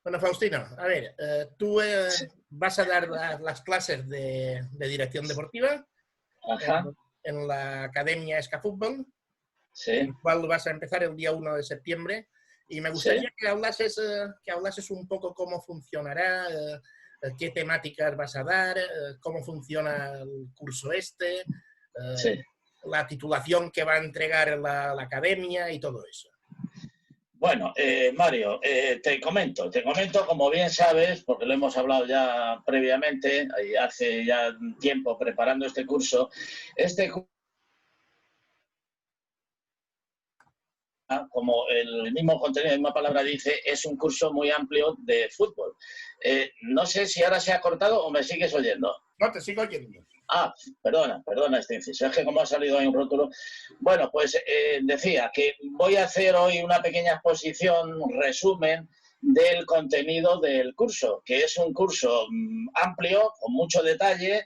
Bueno, Faustino, a ver, tú vas a dar las clases de dirección deportiva en, Ajá, en la Academia Escafútbol, sí, el cual vas a empezar el día 1 de septiembre. Y me sí. gustaría que hablases un poco cómo funcionará, qué temáticas vas a dar, cómo funciona el curso este, Sí. la titulación que va a entregar la academia y todo eso. Bueno, Mario, te comento, como bien sabes, porque lo hemos hablado ya previamente, hace ya tiempo preparando este curso, este como el mismo contenido, la misma palabra dice, es un curso muy amplio de fútbol. No sé si ahora se ha cortado o me sigues oyendo. No, te sigo oyendo. Ah, perdona este inciso, es que como ha salido ahí un rótulo. Bueno, pues decía que voy a hacer hoy una pequeña exposición, un resumen del contenido del curso, que es un curso amplio, con mucho detalle,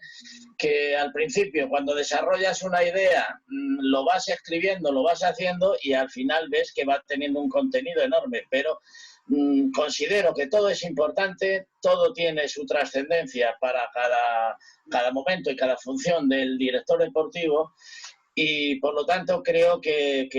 que al principio cuando desarrollas una idea lo vas escribiendo, lo vas haciendo y al final ves que va teniendo un contenido enorme, pero considero que todo es importante, todo tiene su trascendencia para cada momento y cada función del director deportivo y por lo tanto creo que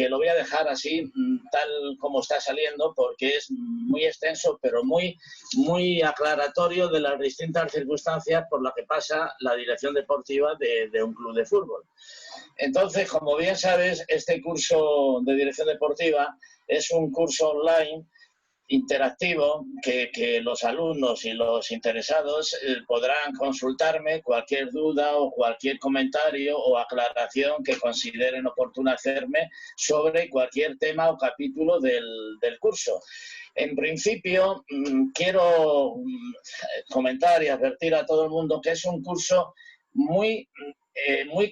lo voy a dejar así, tal como está saliendo, porque es muy extenso, pero muy aclaratorio de las distintas circunstancias por las que pasa la dirección deportiva de un club de fútbol. Entonces, como bien sabes, este curso de dirección deportiva es un curso online interactivo que los alumnos y los interesados podrán consultarme cualquier duda o cualquier comentario o aclaración que consideren oportuno hacerme sobre cualquier tema o capítulo del curso. En principio, quiero comentar y advertir a todo el mundo que es un curso muy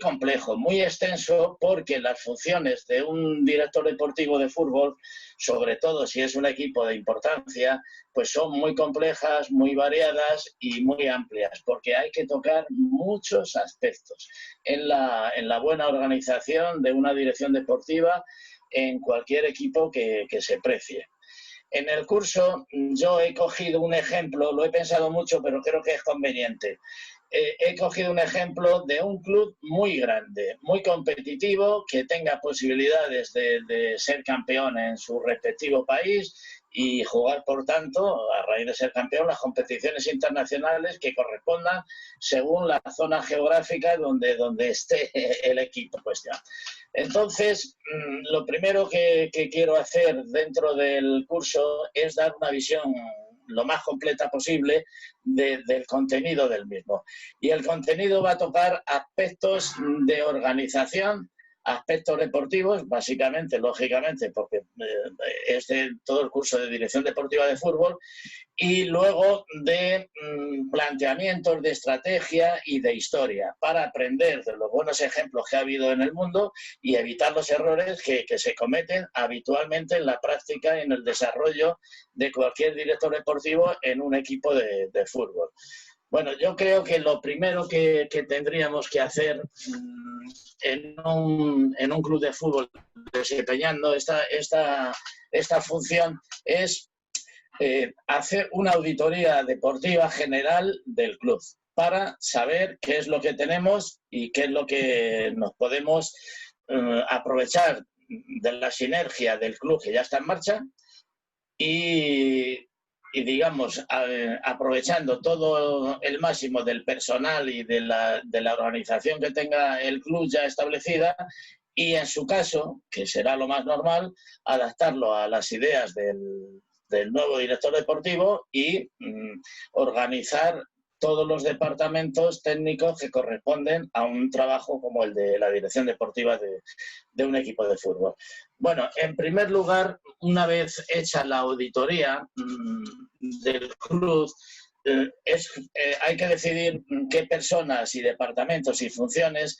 complejo, muy extenso, porque las funciones de un director deportivo de fútbol, sobre todo si es un equipo de importancia, pues son muy complejas, muy variadas y muy amplias, porque hay que tocar muchos aspectos en la buena organización de una dirección deportiva en cualquier equipo que se precie. En el curso yo he cogido un ejemplo, lo he pensado mucho, pero creo que es conveniente. He cogido un ejemplo de un club muy grande, muy competitivo, que tenga posibilidades de ser campeón en su respectivo país y jugar, por tanto, a raíz de ser campeón, las competiciones internacionales que correspondan según la zona geográfica donde esté el equipo en cuestión. Entonces, lo primero que quiero hacer dentro del curso es dar una visión lo más completa posible del contenido del mismo. Y el contenido va a tocar aspectos de organización, aspectos deportivos, básicamente, lógicamente, porque es de todo el curso de dirección deportiva de fútbol, y luego de planteamientos de estrategia y de historia para aprender de los buenos ejemplos que ha habido en el mundo y evitar los errores que se cometen habitualmente en la práctica y en el desarrollo de cualquier director deportivo en un equipo de fútbol. Bueno, yo creo que lo primero que tendríamos que hacer en un club de fútbol desempeñando esta función es hacer una auditoría deportiva general del club para saber qué es lo que tenemos y qué es lo que nos podemos aprovechar de la sinergia del club que ya está en marcha y digamos, aprovechando todo el máximo del personal y de la organización que tenga el club ya establecida y en su caso, que será lo más normal, adaptarlo a las ideas del nuevo director deportivo y organizar todos los departamentos técnicos que corresponden a un trabajo como el de la dirección deportiva de un equipo de fútbol. Bueno, en primer lugar, una vez hecha la auditoría del club, hay que decidir qué personas y departamentos y funciones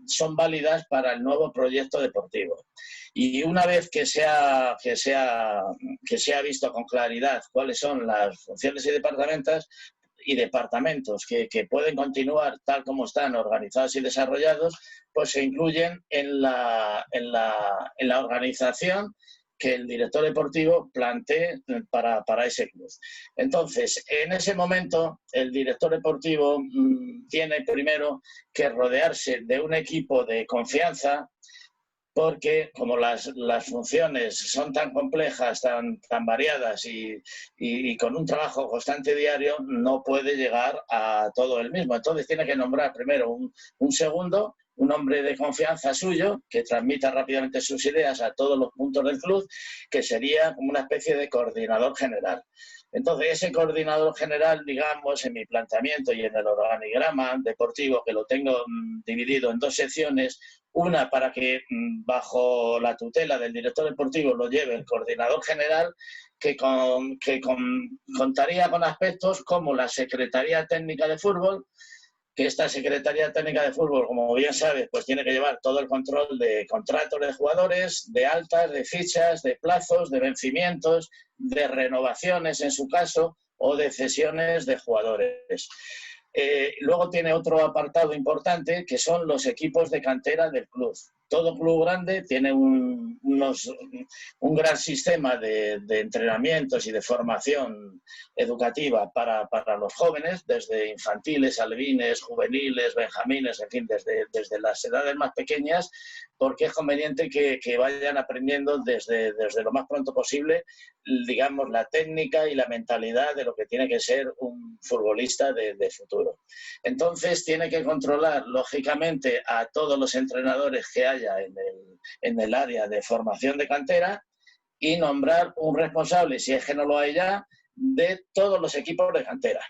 son válidas para el nuevo proyecto deportivo. Y una vez que se ha visto con claridad cuáles son las funciones y departamentos que pueden continuar tal como están organizados y desarrollados, pues se incluyen en la organización que el director deportivo plantee para ese club. Entonces, en ese momento, el director deportivo tiene primero que rodearse de un equipo de confianza, porque como las funciones son tan complejas, tan variadas y con un trabajo constante diario, no puede llegar a todo él mismo. Entonces tiene que nombrar primero un segundo, un hombre de confianza suyo, que transmita rápidamente sus ideas a todos los puntos del club, que sería como una especie de coordinador general. Entonces, ese coordinador general, digamos, en mi planteamiento y en el organigrama deportivo, que lo tengo dividido en dos secciones, una para que bajo la tutela del director deportivo lo lleve el coordinador general, que contaría con aspectos como la Secretaría Técnica de Fútbol, que esta Secretaría Técnica de Fútbol, como bien sabes, pues tiene que llevar todo el control de contratos de jugadores, de altas, de fichas, de plazos, de vencimientos, de renovaciones en su caso, o de cesiones de jugadores. Luego tiene otro apartado importante, que son los equipos de cantera del club. Todo club grande tiene un gran sistema de entrenamientos y de formación educativa para los jóvenes, desde infantiles, alevines, juveniles, benjamines, en fin, desde las edades más pequeñas, porque es conveniente que vayan aprendiendo desde lo más pronto posible, digamos, la técnica y la mentalidad de lo que tiene que ser un futbolista de futuro. Entonces tiene que controlar, lógicamente, a todos los entrenadores que haya en el área de formación de cantera y nombrar un responsable, si es que no lo hay ya, de todos los equipos de cantera.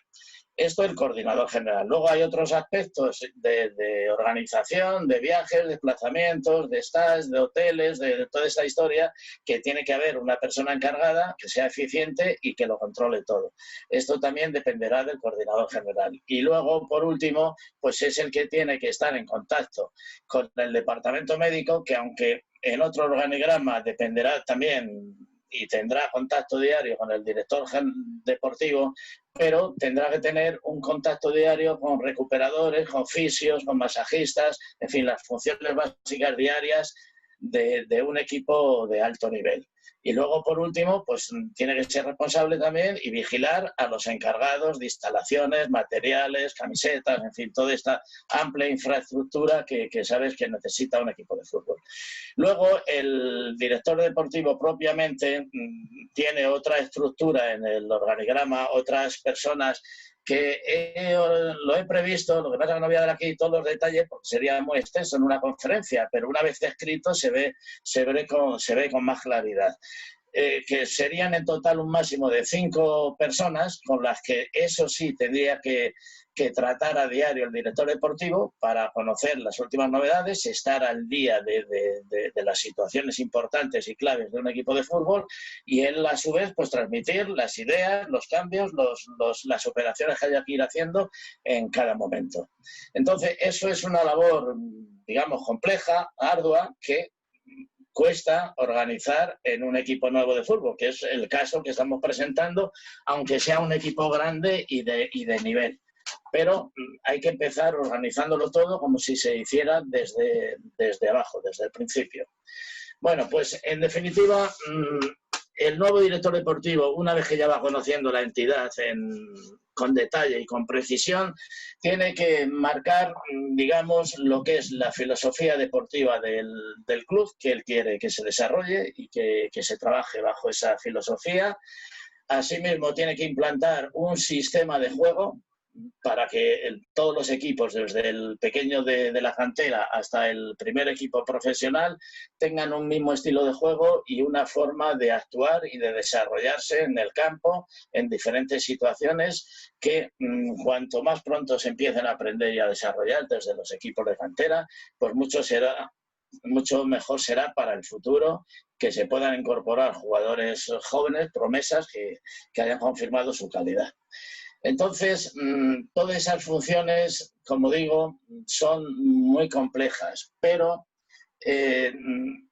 Esto es el coordinador general. Luego hay otros aspectos de organización, de viajes, desplazamientos, de stays, de hoteles, de toda esta historia, que tiene que haber una persona encargada que sea eficiente y que lo controle todo. Esto también dependerá del coordinador general. Y luego, por último, pues es el que tiene que estar en contacto con el departamento médico, que aunque en otro organigrama dependerá también y tendrá contacto diario con el director deportivo, pero tendrá que tener un contacto diario con recuperadores, con fisios, con masajistas, en fin, las funciones básicas diarias de un equipo de alto nivel. Y luego, por último, pues tiene que ser responsable también y vigilar a los encargados de instalaciones, materiales, camisetas, en fin, toda esta amplia infraestructura que sabes que necesita un equipo de fútbol. Luego, el director deportivo propiamente tiene otra estructura en el organigrama, otras personas que lo he previsto, lo que pasa es que no voy a dar aquí todos los detalles porque sería muy extenso en una conferencia, pero una vez escrito se ve con más claridad. Que serían en total un máximo de 5 personas con las que eso sí tendría que tratar a diario el director deportivo para conocer las últimas novedades, estar al día de las situaciones importantes y claves de un equipo de fútbol y él a su vez pues transmitir las ideas, los cambios, las operaciones que haya que ir haciendo en cada momento. Entonces eso es una labor, digamos, compleja, ardua, que cuesta organizar en un equipo nuevo de fútbol, que es el caso que estamos presentando, aunque sea un equipo grande y de nivel. Pero hay que empezar organizándolo todo como si se hiciera desde abajo, desde el principio. Bueno, pues en definitiva, el nuevo director deportivo, una vez que ya va conociendo la entidad con detalle y con precisión, tiene que marcar, digamos, lo que es la filosofía deportiva del club, que él quiere que se desarrolle y que se trabaje bajo esa filosofía. Asimismo, tiene que implantar un sistema de juego para que todos los equipos, desde el pequeño de la cantera hasta el primer equipo profesional, tengan un mismo estilo de juego y una forma de actuar y de desarrollarse en el campo en diferentes situaciones que cuanto más pronto se empiecen a aprender y a desarrollar desde los equipos de cantera, pues mucho mejor será para el futuro que se puedan incorporar jugadores jóvenes, promesas que hayan confirmado su calidad. Entonces, todas esas funciones, como digo, son muy complejas, pero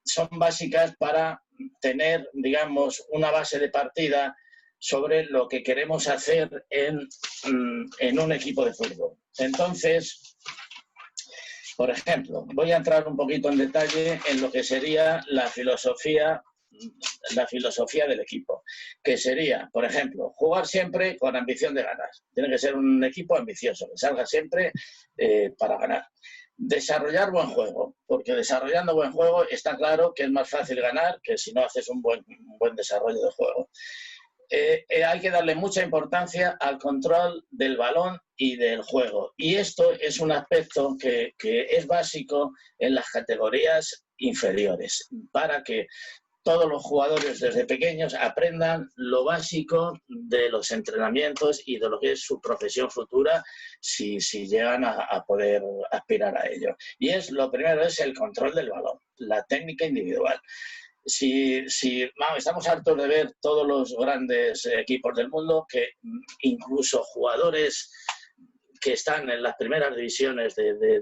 son básicas para tener, digamos, una base de partida sobre lo que queremos hacer en un equipo de fútbol. Entonces, por ejemplo, voy a entrar un poquito en detalle en lo que sería la filosofía la filosofía del equipo, que sería, por ejemplo, jugar siempre con ambición de ganar. Tiene que ser un equipo ambicioso, que salga siempre para ganar. Desarrollar buen juego, porque desarrollando buen juego está claro que es más fácil ganar que si no haces un buen desarrollo de juego. Hay que darle mucha importancia al control del balón y del juego. Y esto es un aspecto que es básico en las categorías inferiores, para que todos los jugadores desde pequeños aprendan lo básico de los entrenamientos y de lo que es su profesión futura si llegan a poder aspirar a ello. Y lo primero es el control del balón, la técnica individual. Estamos hartos de ver todos los grandes equipos del mundo que incluso jugadores que están en las primeras divisiones de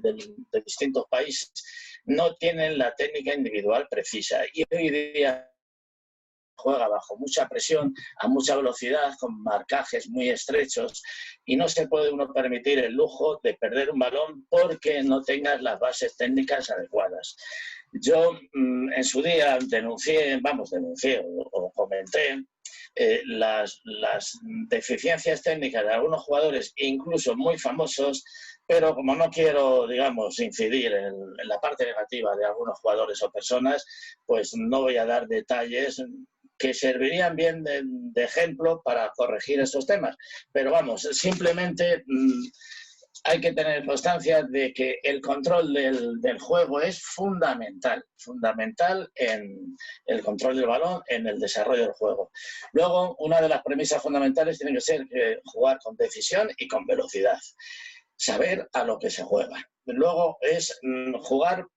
distintos países no tienen la técnica individual precisa y hoy día juega bajo mucha presión, a mucha velocidad, con marcajes muy estrechos y no se puede uno permitir el lujo de perder un balón porque no tengas las bases técnicas adecuadas. Yo en su día denuncié o comenté las deficiencias técnicas de algunos jugadores, incluso muy famosos, pero como no quiero, digamos, incidir en la parte negativa de algunos jugadores o personas, pues no voy a dar detalles que servirían bien de ejemplo para corregir estos temas. Pero vamos, simplemente hay que tener constancia de que el control del juego es fundamental en el control del balón, en el desarrollo del juego. Luego, una de las premisas fundamentales tiene que ser jugar con decisión y con velocidad. Saber a lo que se juega. Luego es jugar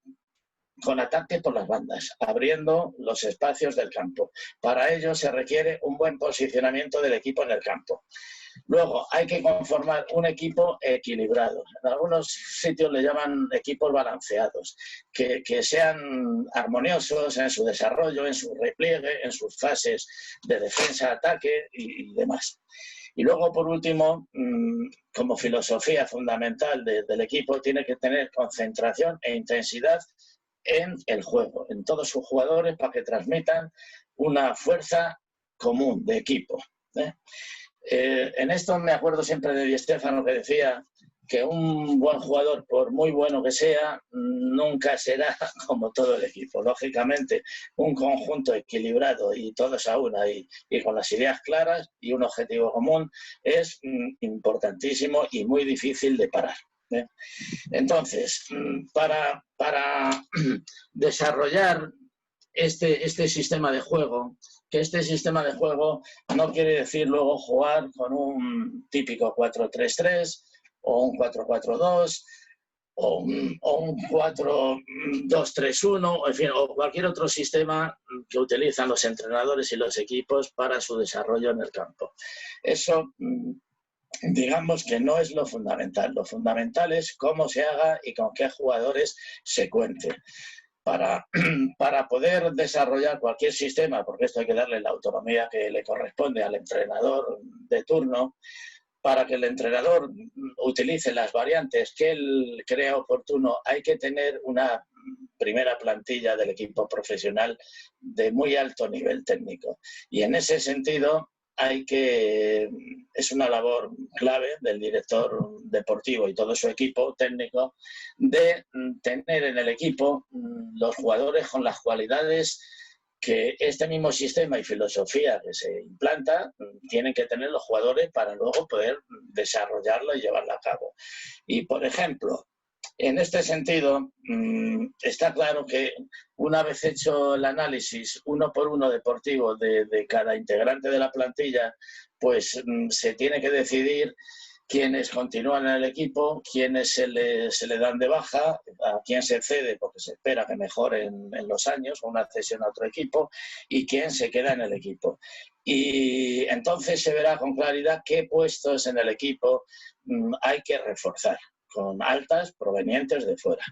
con ataque por las bandas, abriendo los espacios del campo. Para ello se requiere un buen posicionamiento del equipo en el campo. Luego hay que conformar un equipo equilibrado. En algunos sitios le llaman equipos balanceados, que sean armoniosos en su desarrollo, en su repliegue, en sus fases de defensa, ataque y demás. Y luego, por último, como filosofía fundamental del equipo, tiene que tener concentración e intensidad en el juego, en todos sus jugadores, para que transmitan una fuerza común de equipo. En esto me acuerdo siempre de Di Stéfano, que decía que un buen jugador, por muy bueno que sea, nunca será como todo el equipo. Lógicamente, un conjunto equilibrado y todos a una y con las ideas claras y un objetivo común es importantísimo y muy difícil de parar. Entonces, para desarrollar este sistema de juego, que este sistema de juego no quiere decir luego jugar con un típico 4-3-3 o un 4-4-2 o un 4-2-3-1, en fin, o cualquier otro sistema que utilizan los entrenadores y los equipos para su desarrollo en el campo. Eso, digamos que no es lo fundamental. Lo fundamental es cómo se haga y con qué jugadores se cuente. Para poder desarrollar cualquier sistema, porque esto hay que darle la autonomía que le corresponde al entrenador de turno, para que el entrenador utilice las variantes que él crea oportuno, hay que tener una primera plantilla del equipo profesional de muy alto nivel técnico. Y en ese sentido es una labor clave del director deportivo y todo su equipo técnico de tener en el equipo los jugadores con las cualidades que este mismo sistema y filosofía que se implanta tienen que tener los jugadores para luego poder desarrollarlo y llevarlo a cabo. Y, por ejemplo, en este sentido, está claro que una vez hecho el análisis uno por uno deportivo de cada integrante de la plantilla, pues se tiene que decidir quiénes continúan en el equipo, quiénes se le dan de baja, a quién se cede porque se espera que mejore en los años, una cesión a otro equipo, y quién se queda en el equipo. Y entonces se verá con claridad qué puestos en el equipo hay que reforzar, con altas provenientes de fuera.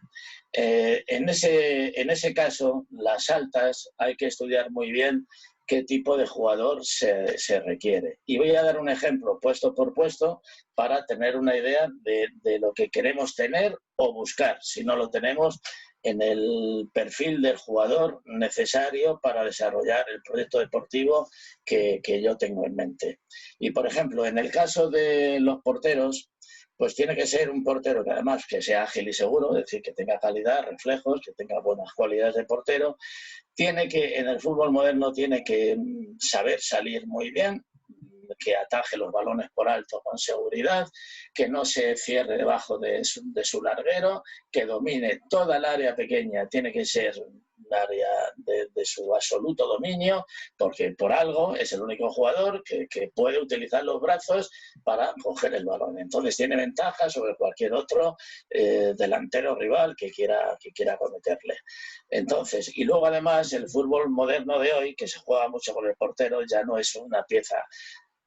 En ese caso, las altas hay que estudiar muy bien qué tipo de jugador se requiere. Y voy a dar un ejemplo puesto por puesto para tener una idea de lo que queremos tener o buscar, si no lo tenemos, en el perfil del jugador necesario para desarrollar el proyecto deportivo que yo tengo en mente. Y, por ejemplo, en el caso de los porteros, pues tiene que ser un portero que además que sea ágil y seguro, es decir, que tenga calidad, reflejos, que tenga buenas cualidades de portero. Tiene que, en el fútbol moderno, tiene que saber salir muy bien, que ataje los balones por alto con seguridad, que no se cierre debajo de su larguero, que domine toda el área pequeña, tiene que ser un área de su absoluto dominio, porque por algo es el único jugador que puede utilizar los brazos para coger el balón. Entonces tiene ventaja sobre cualquier otro delantero rival que quiera cometerle. Entonces, y luego además el fútbol moderno de hoy, que se juega mucho con el portero, ya no es una pieza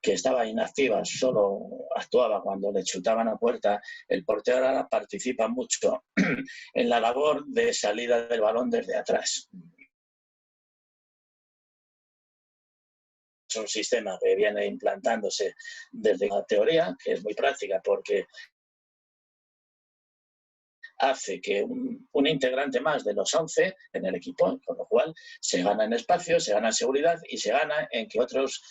que estaba inactiva, solo actuaba cuando le chutaban a puerta. El portero ahora participa mucho en la labor de salida del balón desde atrás. Es un sistema que viene implantándose desde la teoría, que es muy práctica porque hace que un integrante más de los 11 en el equipo, con lo cual se gana en espacio, se gana en seguridad y se gana en que otros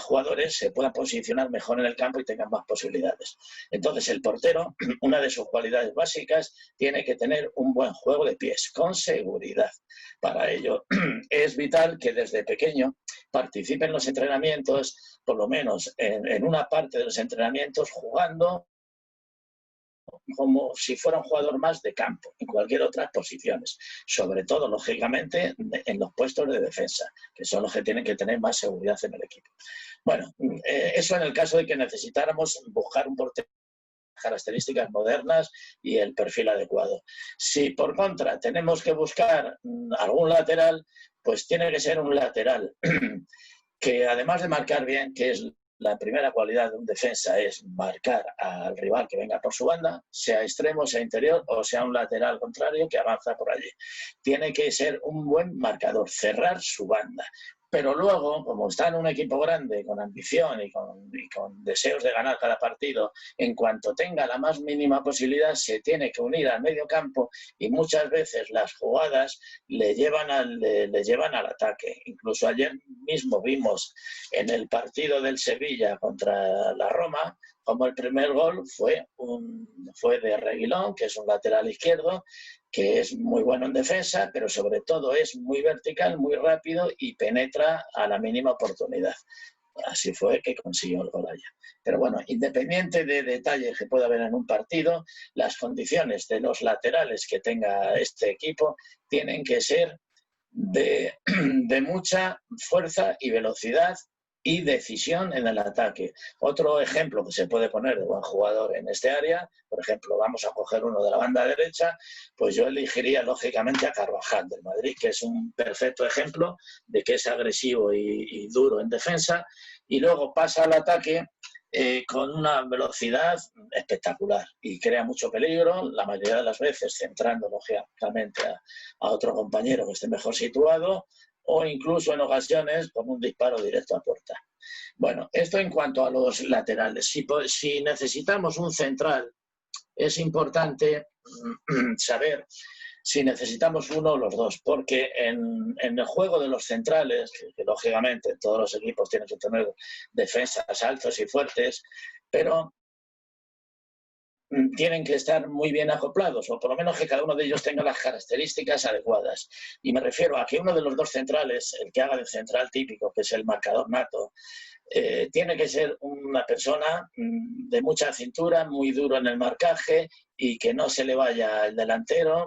jugadores se puedan posicionar mejor en el campo y tengan más posibilidades. Entonces el portero, una de sus cualidades básicas, tiene que tener un buen juego de pies, con seguridad. Para ello es vital que desde pequeño participe en los entrenamientos, por lo menos en una parte de los entrenamientos, jugando como si fuera un jugador más de campo, en cualquier otras posiciones, sobre todo, lógicamente, en los puestos de defensa, que son los que tienen que tener más seguridad en el equipo. Bueno, eso en el caso de que necesitáramos buscar un portero con características modernas y el perfil adecuado. Si por contra tenemos que buscar algún lateral, pues tiene que ser un lateral que además de marcar bien, que es la primera cualidad de un defensa, es marcar al rival que venga por su banda, sea extremo, sea interior o sea un lateral contrario que avanza por allí. Tiene que ser un buen marcador, cerrar su banda. Pero luego, como está en un equipo grande, con ambición y con deseos de ganar cada partido, en cuanto tenga la más mínima posibilidad, se tiene que unir al medio campo y muchas veces las jugadas le llevan al ataque. Incluso ayer mismo vimos en el partido del Sevilla contra la Roma como el primer gol fue de Reguilón, que es un lateral izquierdo, que es muy bueno en defensa, pero sobre todo es muy vertical, muy rápido y penetra a la mínima oportunidad. Así fue que consiguió el gol allá. Pero bueno, independiente de detalles que pueda haber en un partido, las condiciones de los laterales que tenga este equipo tienen que ser de mucha fuerza y velocidad y decisión en el ataque. Otro ejemplo que se puede poner de buen jugador en este área, por ejemplo, vamos a coger uno de la banda derecha, pues yo elegiría lógicamente a Carvajal del Madrid, que es un perfecto ejemplo de que es agresivo y duro en defensa, y luego pasa al ataque con una velocidad espectacular y crea mucho peligro, la mayoría de las veces centrando lógicamente a otro compañero que esté mejor situado, o incluso en ocasiones con un disparo directo a puerta. Bueno, esto en cuanto a los laterales. Si necesitamos un central, es importante saber si necesitamos uno o los dos, porque en el juego de los centrales, que lógicamente todos los equipos tienen que tener defensas altos y fuertes, pero tienen que estar muy bien acoplados, o por lo menos que cada uno de ellos tenga las características adecuadas. Y me refiero a que uno de los dos centrales, el que haga de central típico, que es el marcador nato, tiene que ser una persona de mucha cintura, muy duro en el marcaje y que no se le vaya el delantero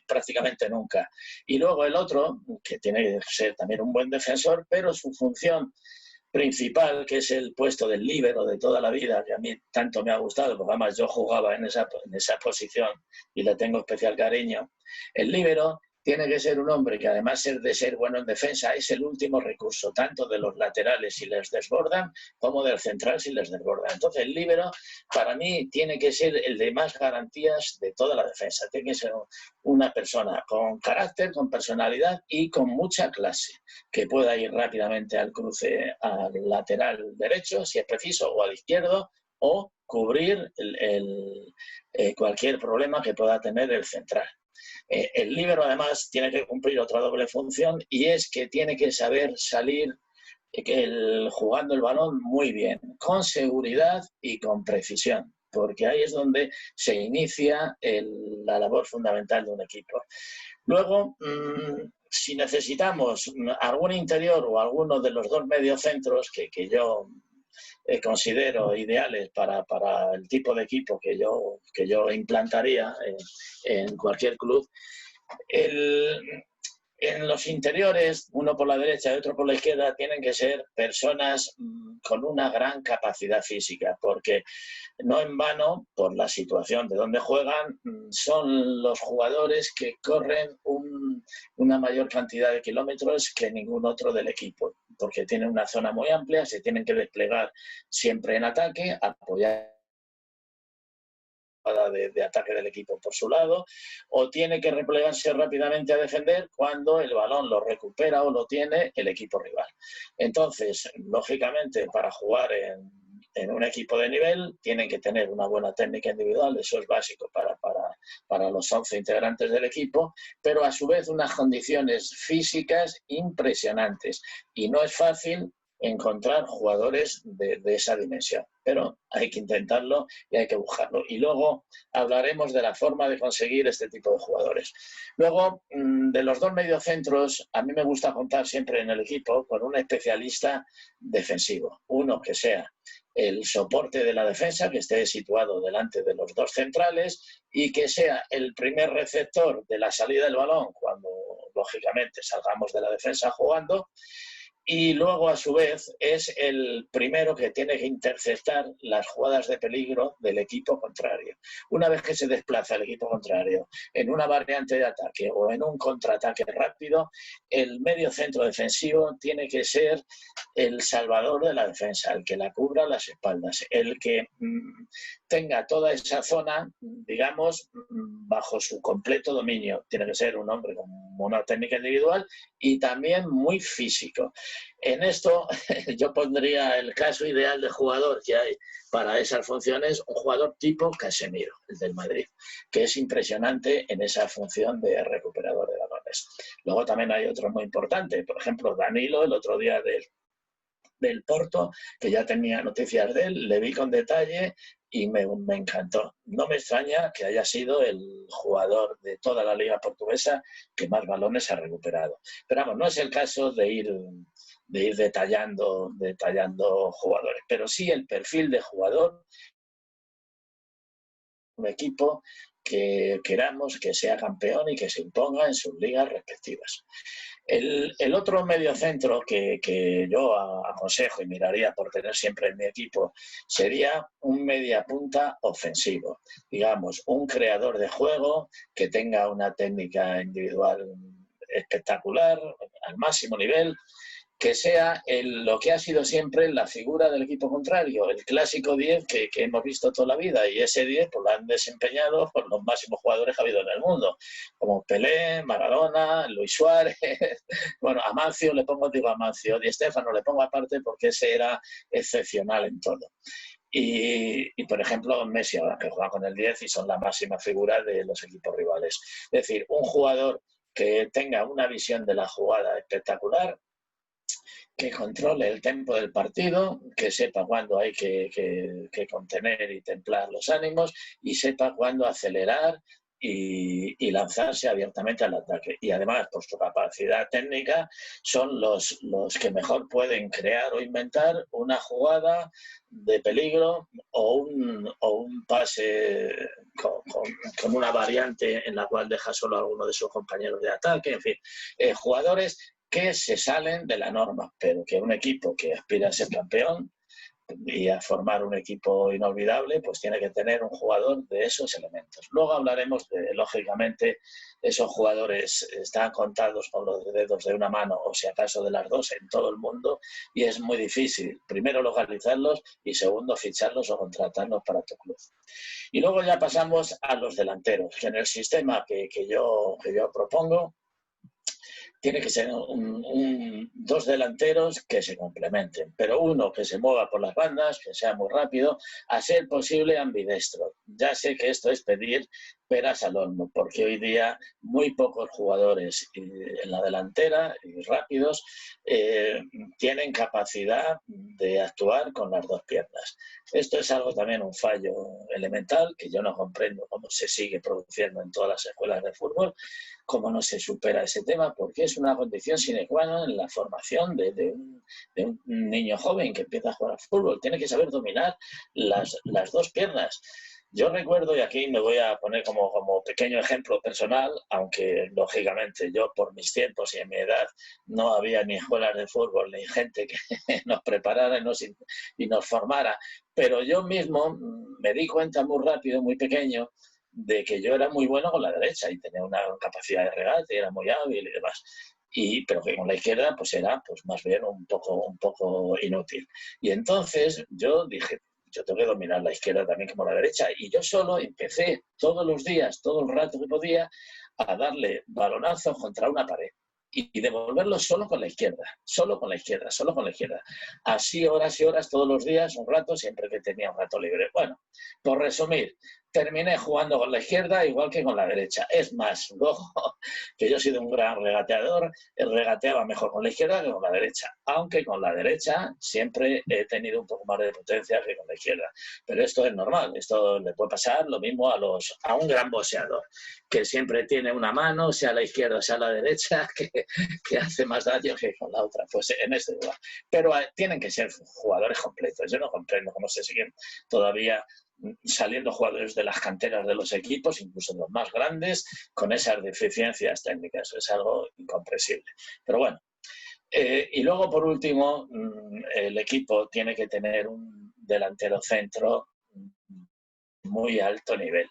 prácticamente nunca. Y luego el otro, que tiene que ser también un buen defensor, pero su función principal, que es el puesto del líbero de toda la vida, que a mí tanto me ha gustado, porque además yo jugaba en esa posición y le tengo especial cariño. El líbero tiene que ser un hombre que además de ser bueno en defensa es el último recurso, tanto de los laterales si les desbordan como del central si les desbordan. Entonces el líbero para mí tiene que ser el de más garantías de toda la defensa. Tiene que ser una persona con carácter, con personalidad y con mucha clase, que pueda ir rápidamente al cruce al lateral derecho si es preciso o al izquierdo, o cubrir cualquier problema que pueda tener el central. El líbero además tiene que cumplir otra doble función y es que tiene que saber salir jugando el balón muy bien, con seguridad y con precisión, porque ahí es donde se inicia la labor fundamental de un equipo. Luego, si necesitamos algún interior o alguno de los dos mediocentros que yo considero ideales para el tipo de equipo que yo implantaría en cualquier club, en los interiores, uno por la derecha y otro por la izquierda, tienen que ser personas con una gran capacidad física, porque no en vano, por la situación de donde juegan, son los jugadores que corren una mayor cantidad de kilómetros que ningún otro del equipo, porque tienen una zona muy amplia, se tienen que desplegar siempre en ataque, apoyar de ataque del equipo por su lado, o tiene que replegarse rápidamente a defender cuando el balón lo recupera o lo tiene el equipo rival. Entonces, lógicamente, para jugar en un equipo de nivel tienen que tener una buena técnica individual, eso es básico para los 11 integrantes del equipo, pero a su vez unas condiciones físicas impresionantes, y no es fácil encontrar jugadores de esa dimensión, pero hay que intentarlo y hay que buscarlo. Y luego hablaremos de la forma de conseguir este tipo de jugadores. Luego, de los dos mediocentros, a mí me gusta contar siempre en el equipo con un especialista defensivo, uno que sea el soporte de la defensa, que esté situado delante de los dos centrales y que sea el primer receptor de la salida del balón cuando, lógicamente, salgamos de la defensa jugando. Y luego, a su vez, es el primero que tiene que interceptar las jugadas de peligro del equipo contrario. Una vez que se desplaza el equipo contrario en una variante de ataque o en un contraataque rápido, el medio centro defensivo tiene que ser el salvador de la defensa, el que la cubra las espaldas, el que tenga toda esa zona, digamos, bajo su completo dominio. Tiene que ser un hombre con una técnica individual y también muy físico. En esto yo pondría el caso ideal de jugador que hay para esas funciones, un jugador tipo Casemiro, el del Madrid, que es impresionante en esa función de recuperador de balones. Luego también hay otro muy importante, por ejemplo, Danilo, el otro día del Porto, que ya tenía noticias de él, le vi con detalle y me encantó. No me extraña que haya sido el jugador de toda la liga portuguesa que más balones ha recuperado. Pero vamos, no es el caso de ir detallando jugadores, pero sí el perfil de jugador, un equipo que queramos que sea campeón y que se imponga en sus ligas respectivas. El otro mediocentro que yo aconsejo y miraría por tener siempre en mi equipo sería un mediapunta ofensivo, digamos, un creador de juego que tenga una técnica individual espectacular, al máximo nivel, que sea lo que ha sido siempre la figura del equipo contrario, el clásico 10 que hemos visto toda la vida, y ese 10 pues, lo han desempeñado por los máximos jugadores que ha habido en el mundo, como Pelé, Maradona, Luis Suárez, bueno, Amancio, Amancio, Di Stéfano le pongo aparte porque ese era excepcional en todo. Y, por ejemplo, Messi ahora que juega con el 10 y son la máxima figura de los equipos rivales. Es decir, un jugador que tenga una visión de la jugada espectacular, que controle el tempo del partido, que sepa cuándo hay que contener y templar los ánimos y sepa cuándo acelerar y lanzarse abiertamente al ataque. Y además, por su capacidad técnica, son los que mejor pueden crear o inventar una jugada de peligro o un pase con una variante en la cual deja solo a alguno de sus compañeros de ataque. En fin, jugadores que se salen de la norma, pero que un equipo que aspira a ser campeón y a formar un equipo inolvidable, pues tiene que tener un jugador de esos elementos. Luego hablaremos de, lógicamente, esos jugadores están contados con los dedos de una mano o si acaso de las dos en todo el mundo y es muy difícil, primero localizarlos y segundo ficharlos o contratarlos para tu club. Y luego ya pasamos a los delanteros, que en el sistema que yo propongo, tiene que ser dos delanteros que se complementen, pero uno que se mueva por las bandas, que sea muy rápido, a ser posible ambidestro. Ya sé que esto es pedir peras al olmo, porque hoy día muy pocos jugadores en la delantera y rápidos tienen capacidad de actuar con las dos piernas. Esto es algo también un fallo elemental que yo no comprendo cómo se sigue produciendo en todas las escuelas de fútbol, cómo no se supera ese tema, porque es una condición sine qua non en la formación de un niño joven que empieza a jugar al fútbol. Tiene que saber dominar las dos piernas. Yo recuerdo, y aquí me voy a poner como pequeño ejemplo personal, aunque lógicamente yo por mis tiempos y en mi edad no había ni escuelas de fútbol ni gente que nos preparara y nos formara, pero yo mismo me di cuenta muy rápido, muy pequeño, de que yo era muy bueno con la derecha y tenía una capacidad de regate, era muy hábil y demás. Pero que con la izquierda pues era pues más bien un poco inútil. Y entonces yo dije, yo tengo que dominar la izquierda también como la derecha. Y yo solo empecé todos los días, todo el rato que podía, a darle balonazos contra una pared y devolverlo solo con la izquierda, solo con la izquierda, solo con la izquierda. Así horas y horas todos los días, un rato, siempre que tenía un rato libre. Bueno, por resumir, terminé jugando con la izquierda igual que con la derecha. Es más, luego que yo he sido un gran regateador, regateaba mejor con la izquierda que con la derecha, aunque con la derecha siempre he tenido un poco más de potencia que con la izquierda. Pero esto es normal, esto le puede pasar lo mismo a un gran boxeador, que siempre tiene una mano, sea a la izquierda, sea a la derecha, que hace más daño que con la otra, pues en este lugar. Pero tienen que ser jugadores completos. Yo no comprendo cómo se siguen todavía saliendo jugadores de las canteras de los equipos, incluso los más grandes, con esas deficiencias técnicas. Es algo incomprensible. Pero bueno, y luego por último, el equipo tiene que tener un delantero centro muy alto nivel.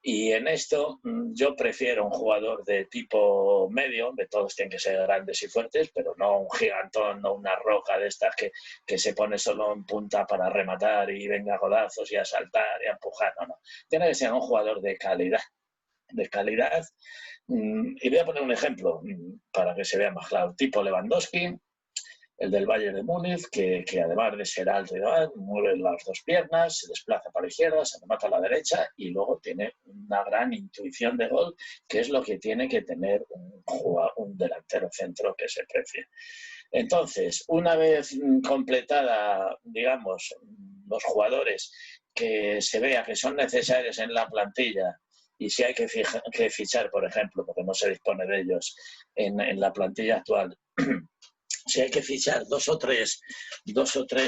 Y en esto yo prefiero un jugador de tipo medio, de todos tienen que ser grandes y fuertes, pero no un gigantón, no una roca de estas que se pone solo en punta para rematar y venga a godazos y a saltar y a empujar, no. Tiene que ser un jugador de calidad. Y voy a poner un ejemplo para que se vea más claro. Tipo Lewandowski, el del Bayern de Múnich, que además de ser alto y demás, mueve las dos piernas, se desplaza para la izquierda, se remata a la derecha y luego tiene una gran intuición de gol, que es lo que tiene que tener un delantero centro que se precie. Entonces, una vez completada, digamos, los jugadores que se vea que son necesarios en la plantilla, y si hay que fichar, por ejemplo, porque no se dispone de ellos en la plantilla actual, si hay que fichar dos o tres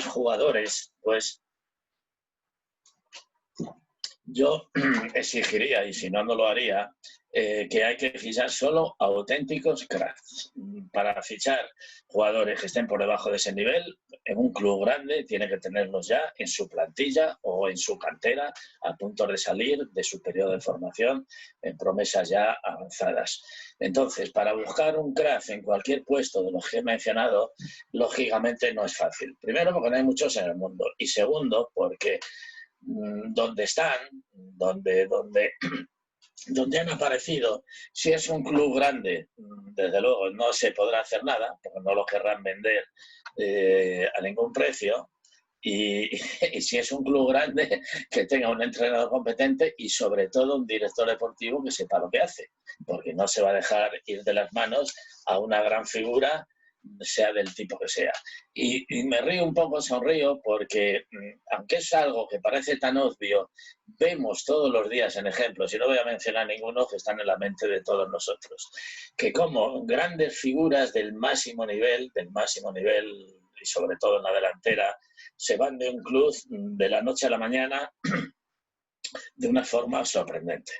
jugadores, pues yo exigiría, y si no, no lo haría, que hay que fichar solo auténticos cracks. Para fichar jugadores que estén por debajo de ese nivel, en un club grande tiene que tenerlos ya en su plantilla o en su cantera, a punto de salir de su periodo de formación, en promesas ya avanzadas. Entonces, para buscar un crack en cualquier puesto de los que he mencionado, lógicamente no es fácil. Primero, porque no hay muchos en el mundo. Y segundo, porque donde están, donde han aparecido, si es un club grande, desde luego no se podrá hacer nada, porque no lo querrán vender a ningún precio. Y si es un club grande, que tenga un entrenador competente y sobre todo un director deportivo que sepa lo que hace, porque no se va a dejar ir de las manos a una gran figura, sea del tipo que sea. Y me río un poco, sonrío, porque aunque es algo que parece tan obvio, vemos todos los días en ejemplos, y no voy a mencionar ninguno, que están en la mente de todos nosotros, que como grandes figuras del máximo nivel, y sobre todo en la delantera, se van de un club de la noche a la mañana de una forma sorprendente.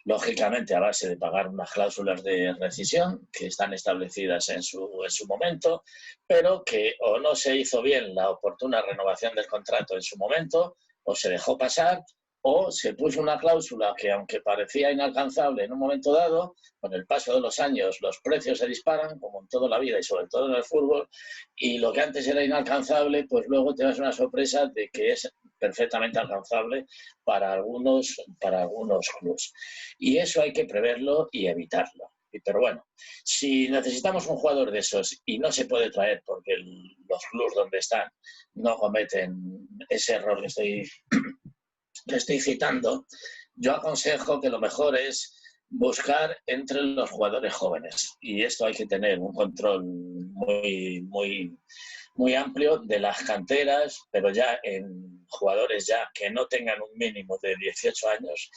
Lógicamente, a base de pagar unas cláusulas de rescisión que están establecidas en su momento, pero que o no se hizo bien la oportuna renovación del contrato en su momento, o se dejó pasar, o se puso una cláusula que, aunque parecía inalcanzable en un momento dado, con el paso de los años los precios se disparan, como en toda la vida y sobre todo en el fútbol, y lo que antes era inalcanzable, pues luego te das una sorpresa de que es perfectamente alcanzable para algunos clubes. Y eso hay que preverlo y evitarlo. Pero bueno, si necesitamos un jugador de esos y no se puede traer porque los clubes donde están no cometen ese error que estoy citando, yo aconsejo que lo mejor es buscar entre los jugadores jóvenes. Y esto hay que tener un control muy amplio de las canteras, pero ya en jugadores ya que no tengan un mínimo de 18 años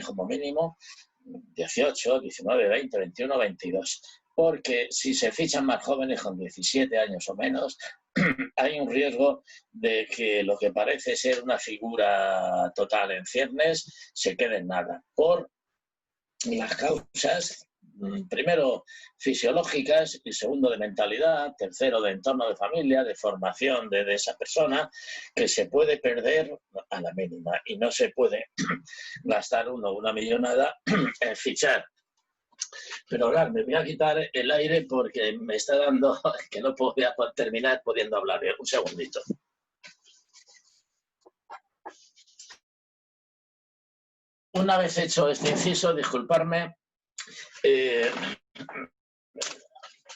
como mínimo, 18, 19, 20, 21, 22. Porque si se fichan más jóvenes con 17 años o menos, hay un riesgo de que lo que parece ser una figura total en ciernes se quede en nada, por las causas, primero fisiológicas y segundo de mentalidad, tercero de entorno de familia, de formación de esa persona, que se puede perder a la mínima y no se puede gastar una millonada en fichar. Pero ahora me voy a quitar el aire porque me está dando que no puedo terminar pudiendo hablar. Un segundito. Una vez hecho este inciso, disculparme,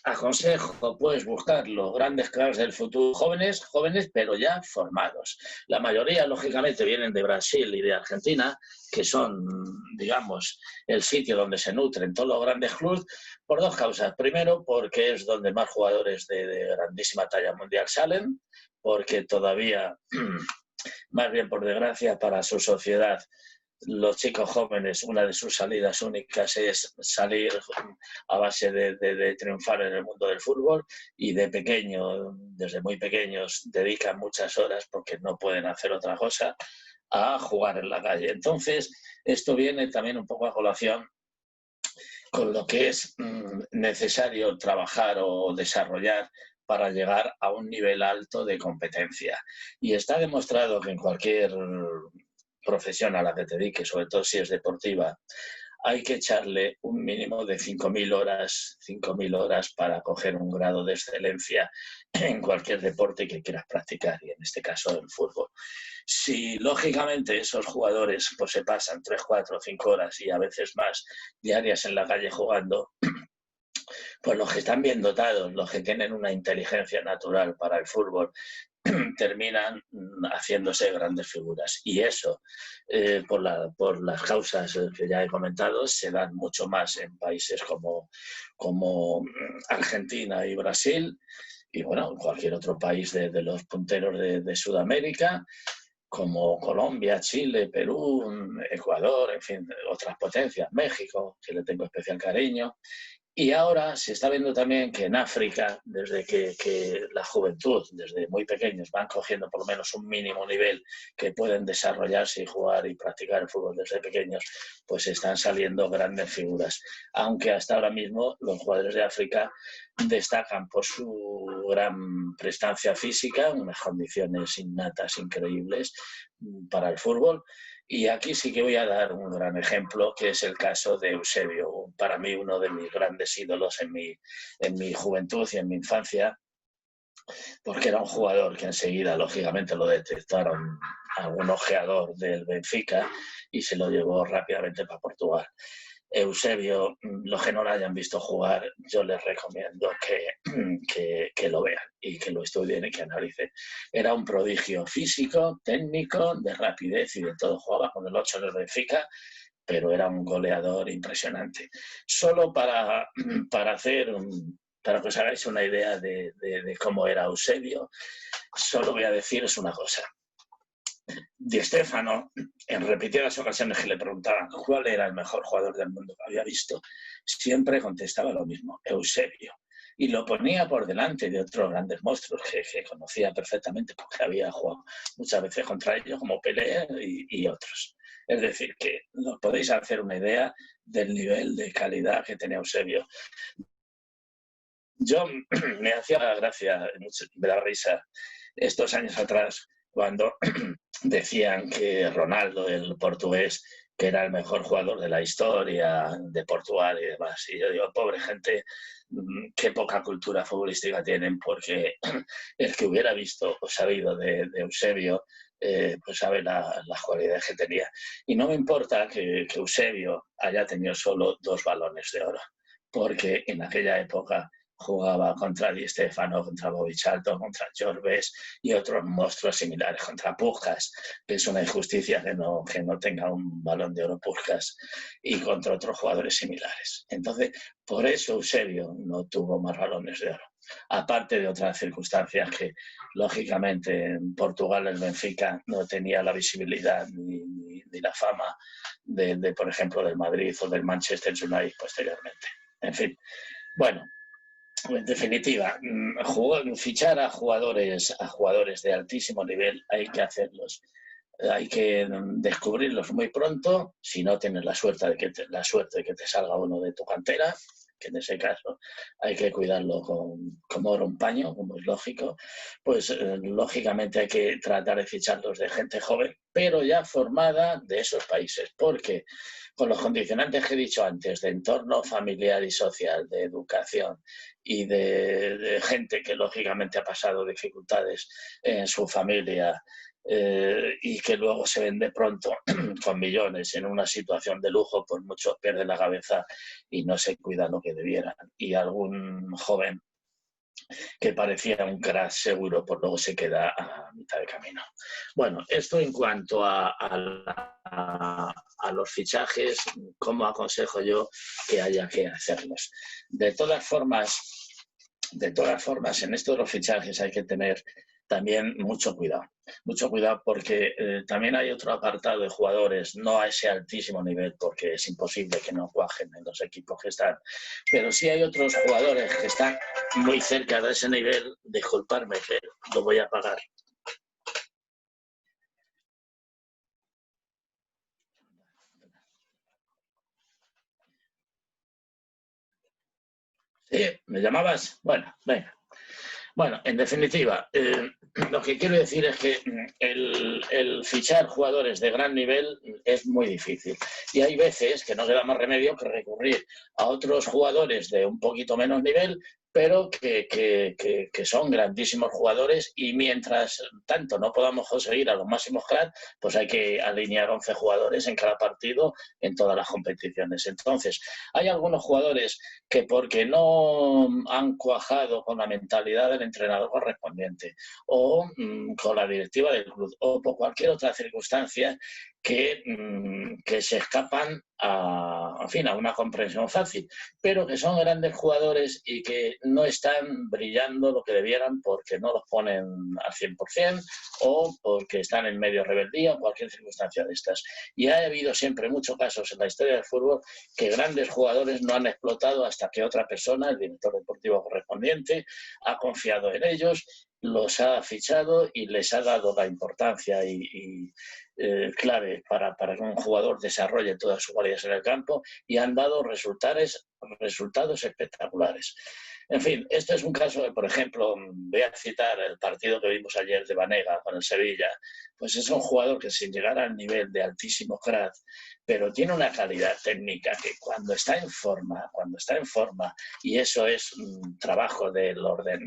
aconsejo pues buscar los grandes cracks del futuro, jóvenes, pero ya formados. La mayoría, lógicamente, vienen de Brasil y de Argentina, que son, digamos, el sitio donde se nutren todos los grandes clubes, por dos causas. Primero, porque es donde más jugadores de grandísima talla mundial salen, porque todavía, más bien por desgracia para su sociedad, los chicos jóvenes, una de sus salidas únicas es salir a base de triunfar en el mundo del fútbol y desde muy pequeños, dedican muchas horas, porque no pueden hacer otra cosa, a jugar en la calle. Entonces, esto viene también un poco a colación con lo que es necesario trabajar o desarrollar para llegar a un nivel alto de competencia. Y está demostrado que en cualquier profesión a la que te dediques, sobre todo si es deportiva, hay que echarle un mínimo de 5.000 horas para coger un grado de excelencia en cualquier deporte que quieras practicar, y en este caso el fútbol. Si lógicamente esos jugadores pues se pasan 3, 4, 5 horas y a veces más diarias en la calle jugando, pues los que están bien dotados, los que tienen una inteligencia natural para el fútbol, terminan haciéndose grandes figuras. Y eso, por las causas que ya he comentado, se dan mucho más en países como Argentina y Brasil, y bueno, cualquier otro país de los punteros de Sudamérica, como Colombia, Chile, Perú, Ecuador, en fin, otras potencias, México, que le tengo especial cariño. Y ahora se está viendo también que en África, desde que la juventud, desde muy pequeños, van cogiendo por lo menos un mínimo nivel que pueden desarrollarse y jugar y practicar el fútbol desde pequeños, pues están saliendo grandes figuras. Aunque hasta ahora mismo los jugadores de África destacan por su gran prestancia física, unas condiciones innatas increíbles para el fútbol. Y aquí sí que voy a dar un gran ejemplo, que es el caso de Eusebio, para mí uno de mis grandes ídolos en mi juventud y en mi infancia, porque era un jugador que enseguida, lógicamente, lo detectaron algún ojeador del Benfica y se lo llevó rápidamente para Portugal. Eusebio, los que no lo hayan visto jugar, yo les recomiendo que lo vean y que lo estudien y que analicen. Era un prodigio físico, técnico, de rapidez y de todo. Jugaba con el 8 del Benfica, pero era un goleador impresionante. Solo para que os hagáis una idea de cómo era Eusebio, solo voy a deciros una cosa. Di Stéfano, en repetidas ocasiones que le preguntaban cuál era el mejor jugador del mundo que había visto, siempre contestaba lo mismo: Eusebio. Y lo ponía por delante de otros grandes monstruos que conocía perfectamente, porque había jugado muchas veces contra ellos, como Pelé y otros. Es decir, que os podéis hacer una idea del nivel de calidad que tenía Eusebio. Yo me hacía gracia, me da risa, estos años atrás, cuando decían que Ronaldo, el portugués, que era el mejor jugador de la historia de Portugal y demás. Y yo digo, pobre gente, qué poca cultura futbolística tienen, porque el que hubiera visto o sabido de Eusebio, pues sabe las cualidades que tenía. Y no me importa que Eusebio haya tenido solo 2 balones de oro. porque en aquella época jugaba contra Di Stéfano, contra Bobby Charlton, contra George Best y otros monstruos similares, contra Pujas, que es una injusticia que no tenga un Balón de Oro Pujas, y contra otros jugadores similares. Entonces, por eso Eusebio no tuvo más Balones de Oro. Aparte de otras circunstancias que, lógicamente, en Portugal el Benfica no tenía la visibilidad ni la fama por ejemplo, del Madrid o del Manchester United posteriormente. En fin, bueno, en definitiva, fichar a jugadores de altísimo nivel hay que hacerlos. Hay que descubrirlos muy pronto, si no tienes la suerte de que te salga uno de tu cantera, que en ese caso hay que cuidarlo como oro un paño, como es lógico, pues lógicamente hay que tratar de ficharlos de gente joven, pero ya formada de esos países, porque con los condicionantes que he dicho antes, de entorno familiar y social, de educación y de gente que lógicamente ha pasado dificultades en su familia, y que luego se vende pronto con millones en una situación de lujo, pues muchos pierden la cabeza y no se cuidan lo que debieran. Y algún joven que parecía un crack seguro, pues luego se queda a mitad de camino. Bueno, esto en cuanto a los fichajes, ¿cómo aconsejo yo que haya que hacerlos? De todas formas, en esto de los fichajes hay que tener también mucho cuidado porque también hay otro apartado de jugadores, no a ese altísimo nivel, porque es imposible que no cuajen en los equipos que están, pero sí hay otros jugadores que están muy cerca de ese nivel. Disculparme que lo voy a apagar. ¿Sí? ¿Me llamabas? Bueno, venga. Bueno, en definitiva, lo que quiero decir es que el fichar jugadores de gran nivel es muy difícil. Y hay veces que no queda más remedio que recurrir a otros jugadores de un poquito menos nivel, pero que son grandísimos jugadores, y mientras tanto no podamos conseguir a los máximos cracks, pues hay que alinear 11 jugadores en cada partido en todas las competiciones. Entonces, hay algunos jugadores que, porque no han cuajado con la mentalidad del entrenador correspondiente o con la directiva del club o por cualquier otra circunstancia, que se escapan en fin, a una comprensión fácil, pero que son grandes jugadores y que no están brillando lo que debieran porque no los ponen al 100% o porque están en medio rebeldía o cualquier circunstancia de estas. Y ha habido siempre muchos casos en la historia del fútbol que grandes jugadores no han explotado hasta que otra persona, el director deportivo correspondiente, ha confiado en ellos, los ha fichado y les ha dado la importancia clave para que un jugador desarrolle todas sus cualidades en el campo, y han dado resultados espectaculares. En fin, este es un caso de, por ejemplo, voy a citar el partido que vimos ayer de Banega con el Sevilla. Pues es un jugador que, sin llegar al nivel de altísimo crack, pero tiene una calidad técnica que cuando está en forma, y eso es trabajo del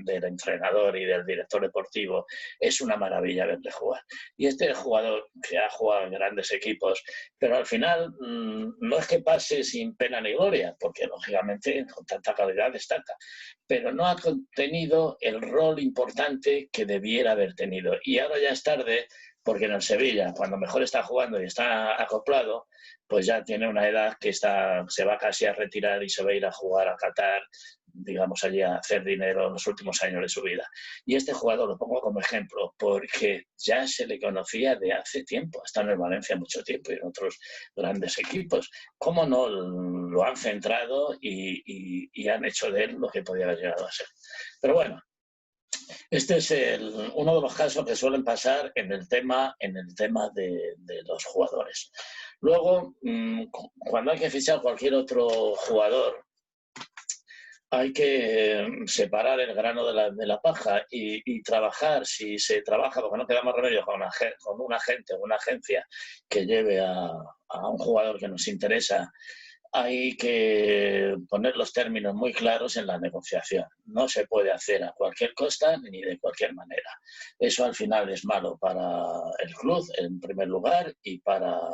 entrenador y del director deportivo, es una maravilla verle jugar. Y este jugador que ha jugado en grandes equipos, pero al final no es que pase sin pena ni gloria, porque lógicamente con tanta calidad destaca, pero no ha tenido el rol importante que debiera haber tenido. Y ahora ya es tarde, porque en el Sevilla, cuando mejor está jugando y está acoplado, pues ya tiene una edad que se va casi a retirar y se va a ir a jugar a Qatar, digamos, allí a hacer dinero en los últimos años de su vida. Y este jugador lo pongo como ejemplo porque ya se le conocía de hace tiempo, ha estado en el Valencia mucho tiempo y en otros grandes equipos. ¿Cómo no lo han centrado y han hecho de él lo que podía haber llegado a ser? Pero bueno, este es uno de los casos que suelen pasar en el tema de los jugadores. Luego, cuando hay que fichar cualquier otro jugador, hay que separar el grano de la paja y trabajar. Si se trabaja, porque no queda más remedio, con un agente o una agencia que lleve a un jugador que nos interesa, hay que poner los términos muy claros en la negociación. No se puede hacer a cualquier costa ni de cualquier manera. Eso al final es malo para el club, en primer lugar, y para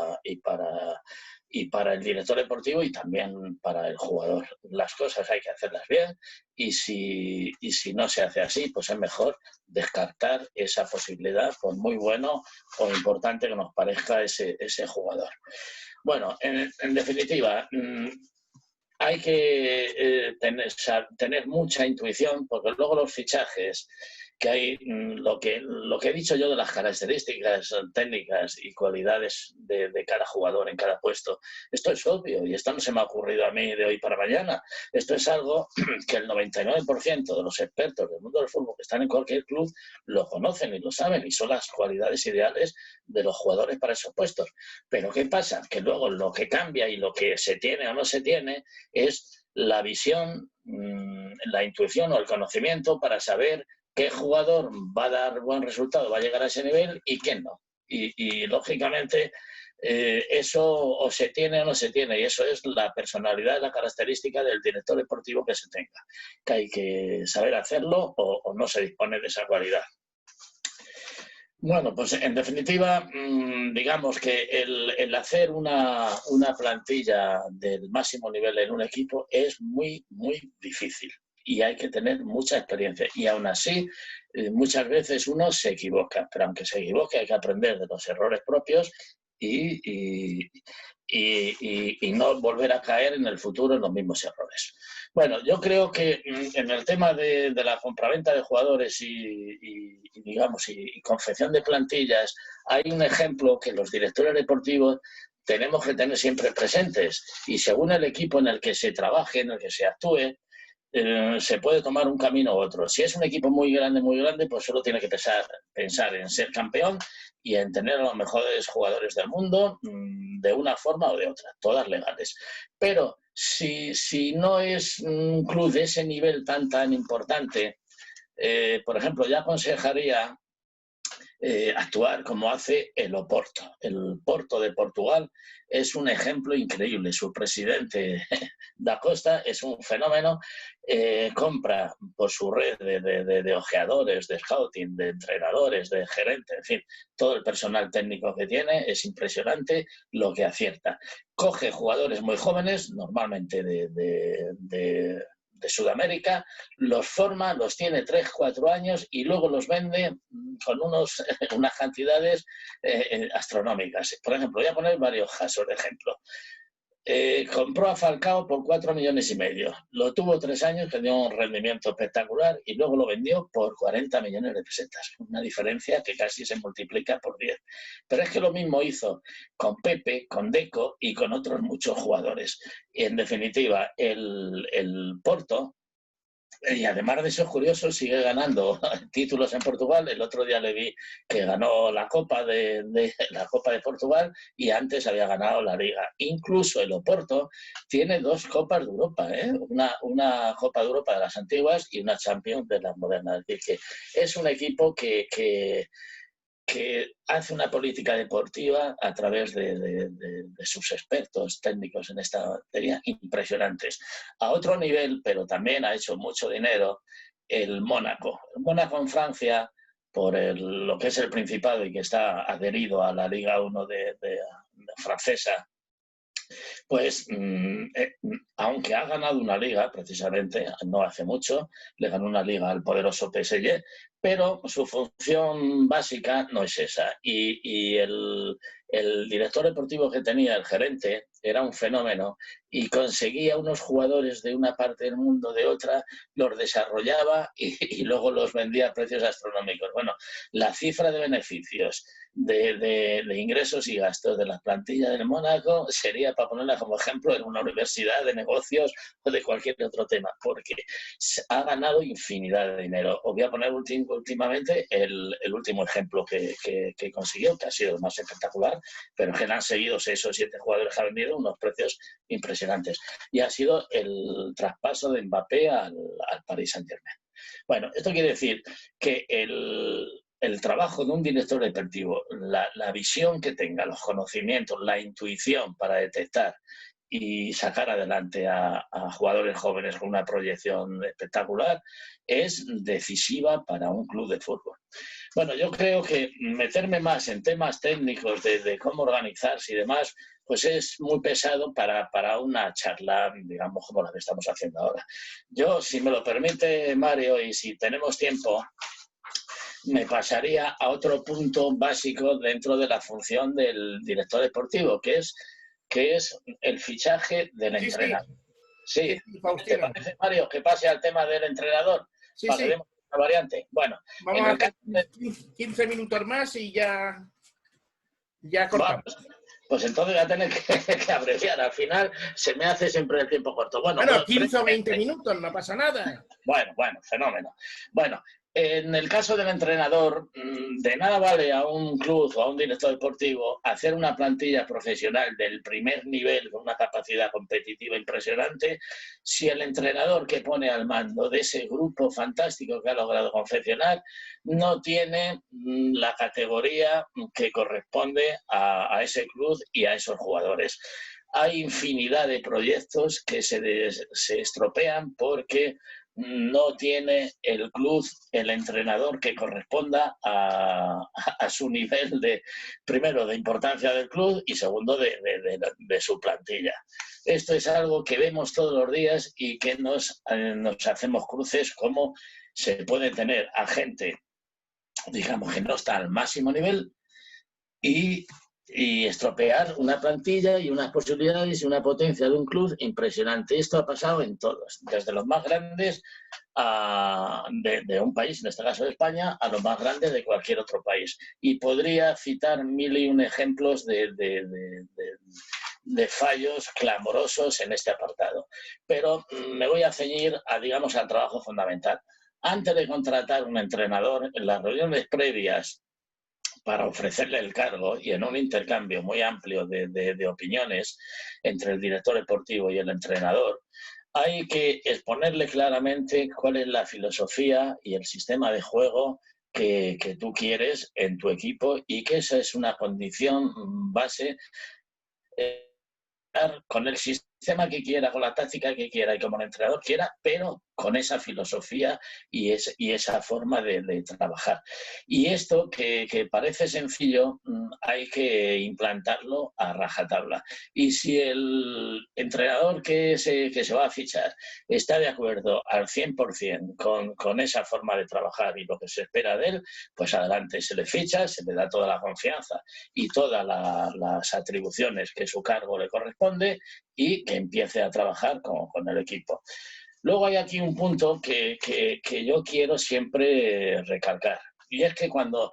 y para el director deportivo y también para el jugador. Las cosas hay que hacerlas bien y si no se hace así, pues es mejor descartar esa posibilidad, por muy bueno o importante que nos parezca ese jugador. Bueno, en definitiva, hay que tener mucha intuición, porque luego los fichajes que hay, lo que he dicho yo de las características técnicas y cualidades de cada jugador en cada puesto, esto es obvio y esto no se me ha ocurrido a mí de hoy para mañana. Esto es algo que el 99% de los expertos del mundo del fútbol que están en cualquier club lo conocen y lo saben y son las cualidades ideales de los jugadores para esos puestos. Pero ¿qué pasa? Que luego lo que cambia y lo que se tiene o no se tiene es la visión, la intuición o el conocimiento para saber qué jugador va a dar buen resultado, va a llegar a ese nivel y quién no. Y lógicamente eso o se tiene o no se tiene y eso es la personalidad, la característica del director deportivo que se tenga, que hay que saber hacerlo o no se dispone de esa cualidad. Bueno, pues en definitiva, digamos que el hacer una plantilla del máximo nivel en un equipo es muy, muy difícil y hay que tener mucha experiencia. Y aún así, muchas veces uno se equivoca, pero aunque se equivoque hay que aprender de los errores propios y no volver a caer en el futuro en los mismos errores. Bueno, yo creo que en el tema de la compraventa de jugadores digamos, y confección de plantillas, hay un ejemplo que los directores deportivos tenemos que tener siempre presentes y según el equipo en el que se trabaje, en el que se actúe, se puede tomar un camino u otro. Si es un equipo muy grande, pues solo tiene que pensar en ser campeón y en tener a los mejores jugadores del mundo de una forma o de otra, todas legales. Pero si no es un club de ese nivel tan importante, por ejemplo, yo aconsejaría actuar como hace el Oporto. El Porto de Portugal es un ejemplo increíble. Su presidente, Da Costa, es un fenómeno. Compra por su red de ojeadores, de scouting, de entrenadores, de gerentes, en fin, todo el personal técnico que tiene es impresionante lo que acierta. Coge jugadores muy jóvenes, normalmente de Sudamérica, los forma, los tiene 3, 4 años y luego los vende con unas cantidades astronómicas. Por ejemplo, voy a poner varios casos de ejemplo. Compró a Falcao por 4,5 millones. Lo tuvo 3 años, que dio un rendimiento espectacular y luego lo vendió por 40 millones de pesetas. Una diferencia que casi se multiplica por 10. Pero es que lo mismo hizo con Pepe, con Deco y con otros muchos jugadores. Y en definitiva, el Porto, y además de esos curiosos, sigue ganando títulos en Portugal. El otro día le vi que ganó la Copa de Portugal y antes había ganado la Liga. Incluso el Oporto tiene 2 Copas de Europa, una Copa de Europa de las antiguas y una Champions de las modernas. Es decir, que es un equipo que hace una política deportiva a través de sus expertos técnicos en esta materia impresionantes. A otro nivel, pero también ha hecho mucho dinero, el Mónaco. El Mónaco en Francia, por lo que es el Principado y que está adherido a la Liga 1 de francesa, pues aunque ha ganado una liga, precisamente, no hace mucho, le ganó una liga al poderoso PSG, pero su función básica no es esa. Y el director deportivo que tenía, el gerente, era un fenómeno y conseguía unos jugadores de una parte del mundo, de otra, los desarrollaba y luego los vendía a precios astronómicos. Bueno, la cifra de beneficios, de ingresos y gastos de la plantilla del Mónaco sería para ponerla como ejemplo en una universidad de negocios o de cualquier otro tema, porque ha ganado infinidad de dinero. Os voy a poner últimamente el último ejemplo que consiguió, que ha sido el más espectacular, pero que le han seguido 6 o 7 jugadores que han vendido unos precios impresionantes. Y ha sido el traspaso de Mbappé al Paris Saint-Germain. Bueno, esto quiere decir que el trabajo de un director deportivo, la visión que tenga, los conocimientos, la intuición para detectar y sacar adelante a jugadores jóvenes con una proyección espectacular es decisiva para un club de fútbol. Bueno, yo creo que meterme más en temas técnicos de cómo organizarse y demás, pues es muy pesado para una charla, digamos, como la que estamos haciendo ahora. Yo, si me lo permite, Mario, y si tenemos tiempo, me pasaría a otro punto básico dentro de la función del director deportivo, que es el fichaje del Sí, sí, entrenador. Sí, sí, sí, ¿te Faustino. parece, Mario, que pase al tema del entrenador Sí, para que sí. demos una variante? Bueno, Vamos en a el hacer caso de... 15 minutos más y ya cortamos. Vamos, pues entonces voy a tener que abreviar. Al final se me hace siempre el tiempo corto. Bueno, Bueno, pues 15 o 20 minutos, no pasa nada. bueno, fenómeno. Bueno, en el caso del entrenador, de nada vale a un club o a un director deportivo hacer una plantilla profesional del primer nivel con una capacidad competitiva impresionante si el entrenador que pone al mando de ese grupo fantástico que ha logrado confeccionar no tiene la categoría que corresponde a ese club y a esos jugadores. Hay infinidad de proyectos que se estropean porque no tiene el club el entrenador que corresponda a su nivel de, primero, de importancia del club y segundo, de su plantilla. Esto es algo que vemos todos los días y que nos hacemos cruces como se puede tener a gente, digamos, que no está al máximo nivel y estropear una plantilla y unas posibilidades y una potencia de un club impresionante. Esto ha pasado en todos, desde los más grandes de un país, en este caso de España, a los más grandes de cualquier otro país. Y podría citar 1001 ejemplos de fallos clamorosos en este apartado. Pero me voy a ceñir digamos, al trabajo fundamental. Antes de contratar un entrenador, en las reuniones previas para ofrecerle el cargo y en un intercambio muy amplio de opiniones entre el director deportivo y el entrenador, hay que exponerle claramente cuál es la filosofía y el sistema de juego que tú quieres en tu equipo y que esa es una condición base con el sistema que quiera, con la táctica que quiera y como el entrenador quiera, pero con esa filosofía y esa forma de trabajar. Y esto que parece sencillo, hay que implantarlo a rajatabla. Y si el entrenador que se va a fichar está de acuerdo al 100% con esa forma de trabajar y lo que se espera de él, pues adelante, se le ficha, se le da toda la confianza y todas las atribuciones que su cargo le corresponde y que empiece a trabajar con el equipo. Luego hay aquí un punto que yo quiero siempre recalcar, y es que cuando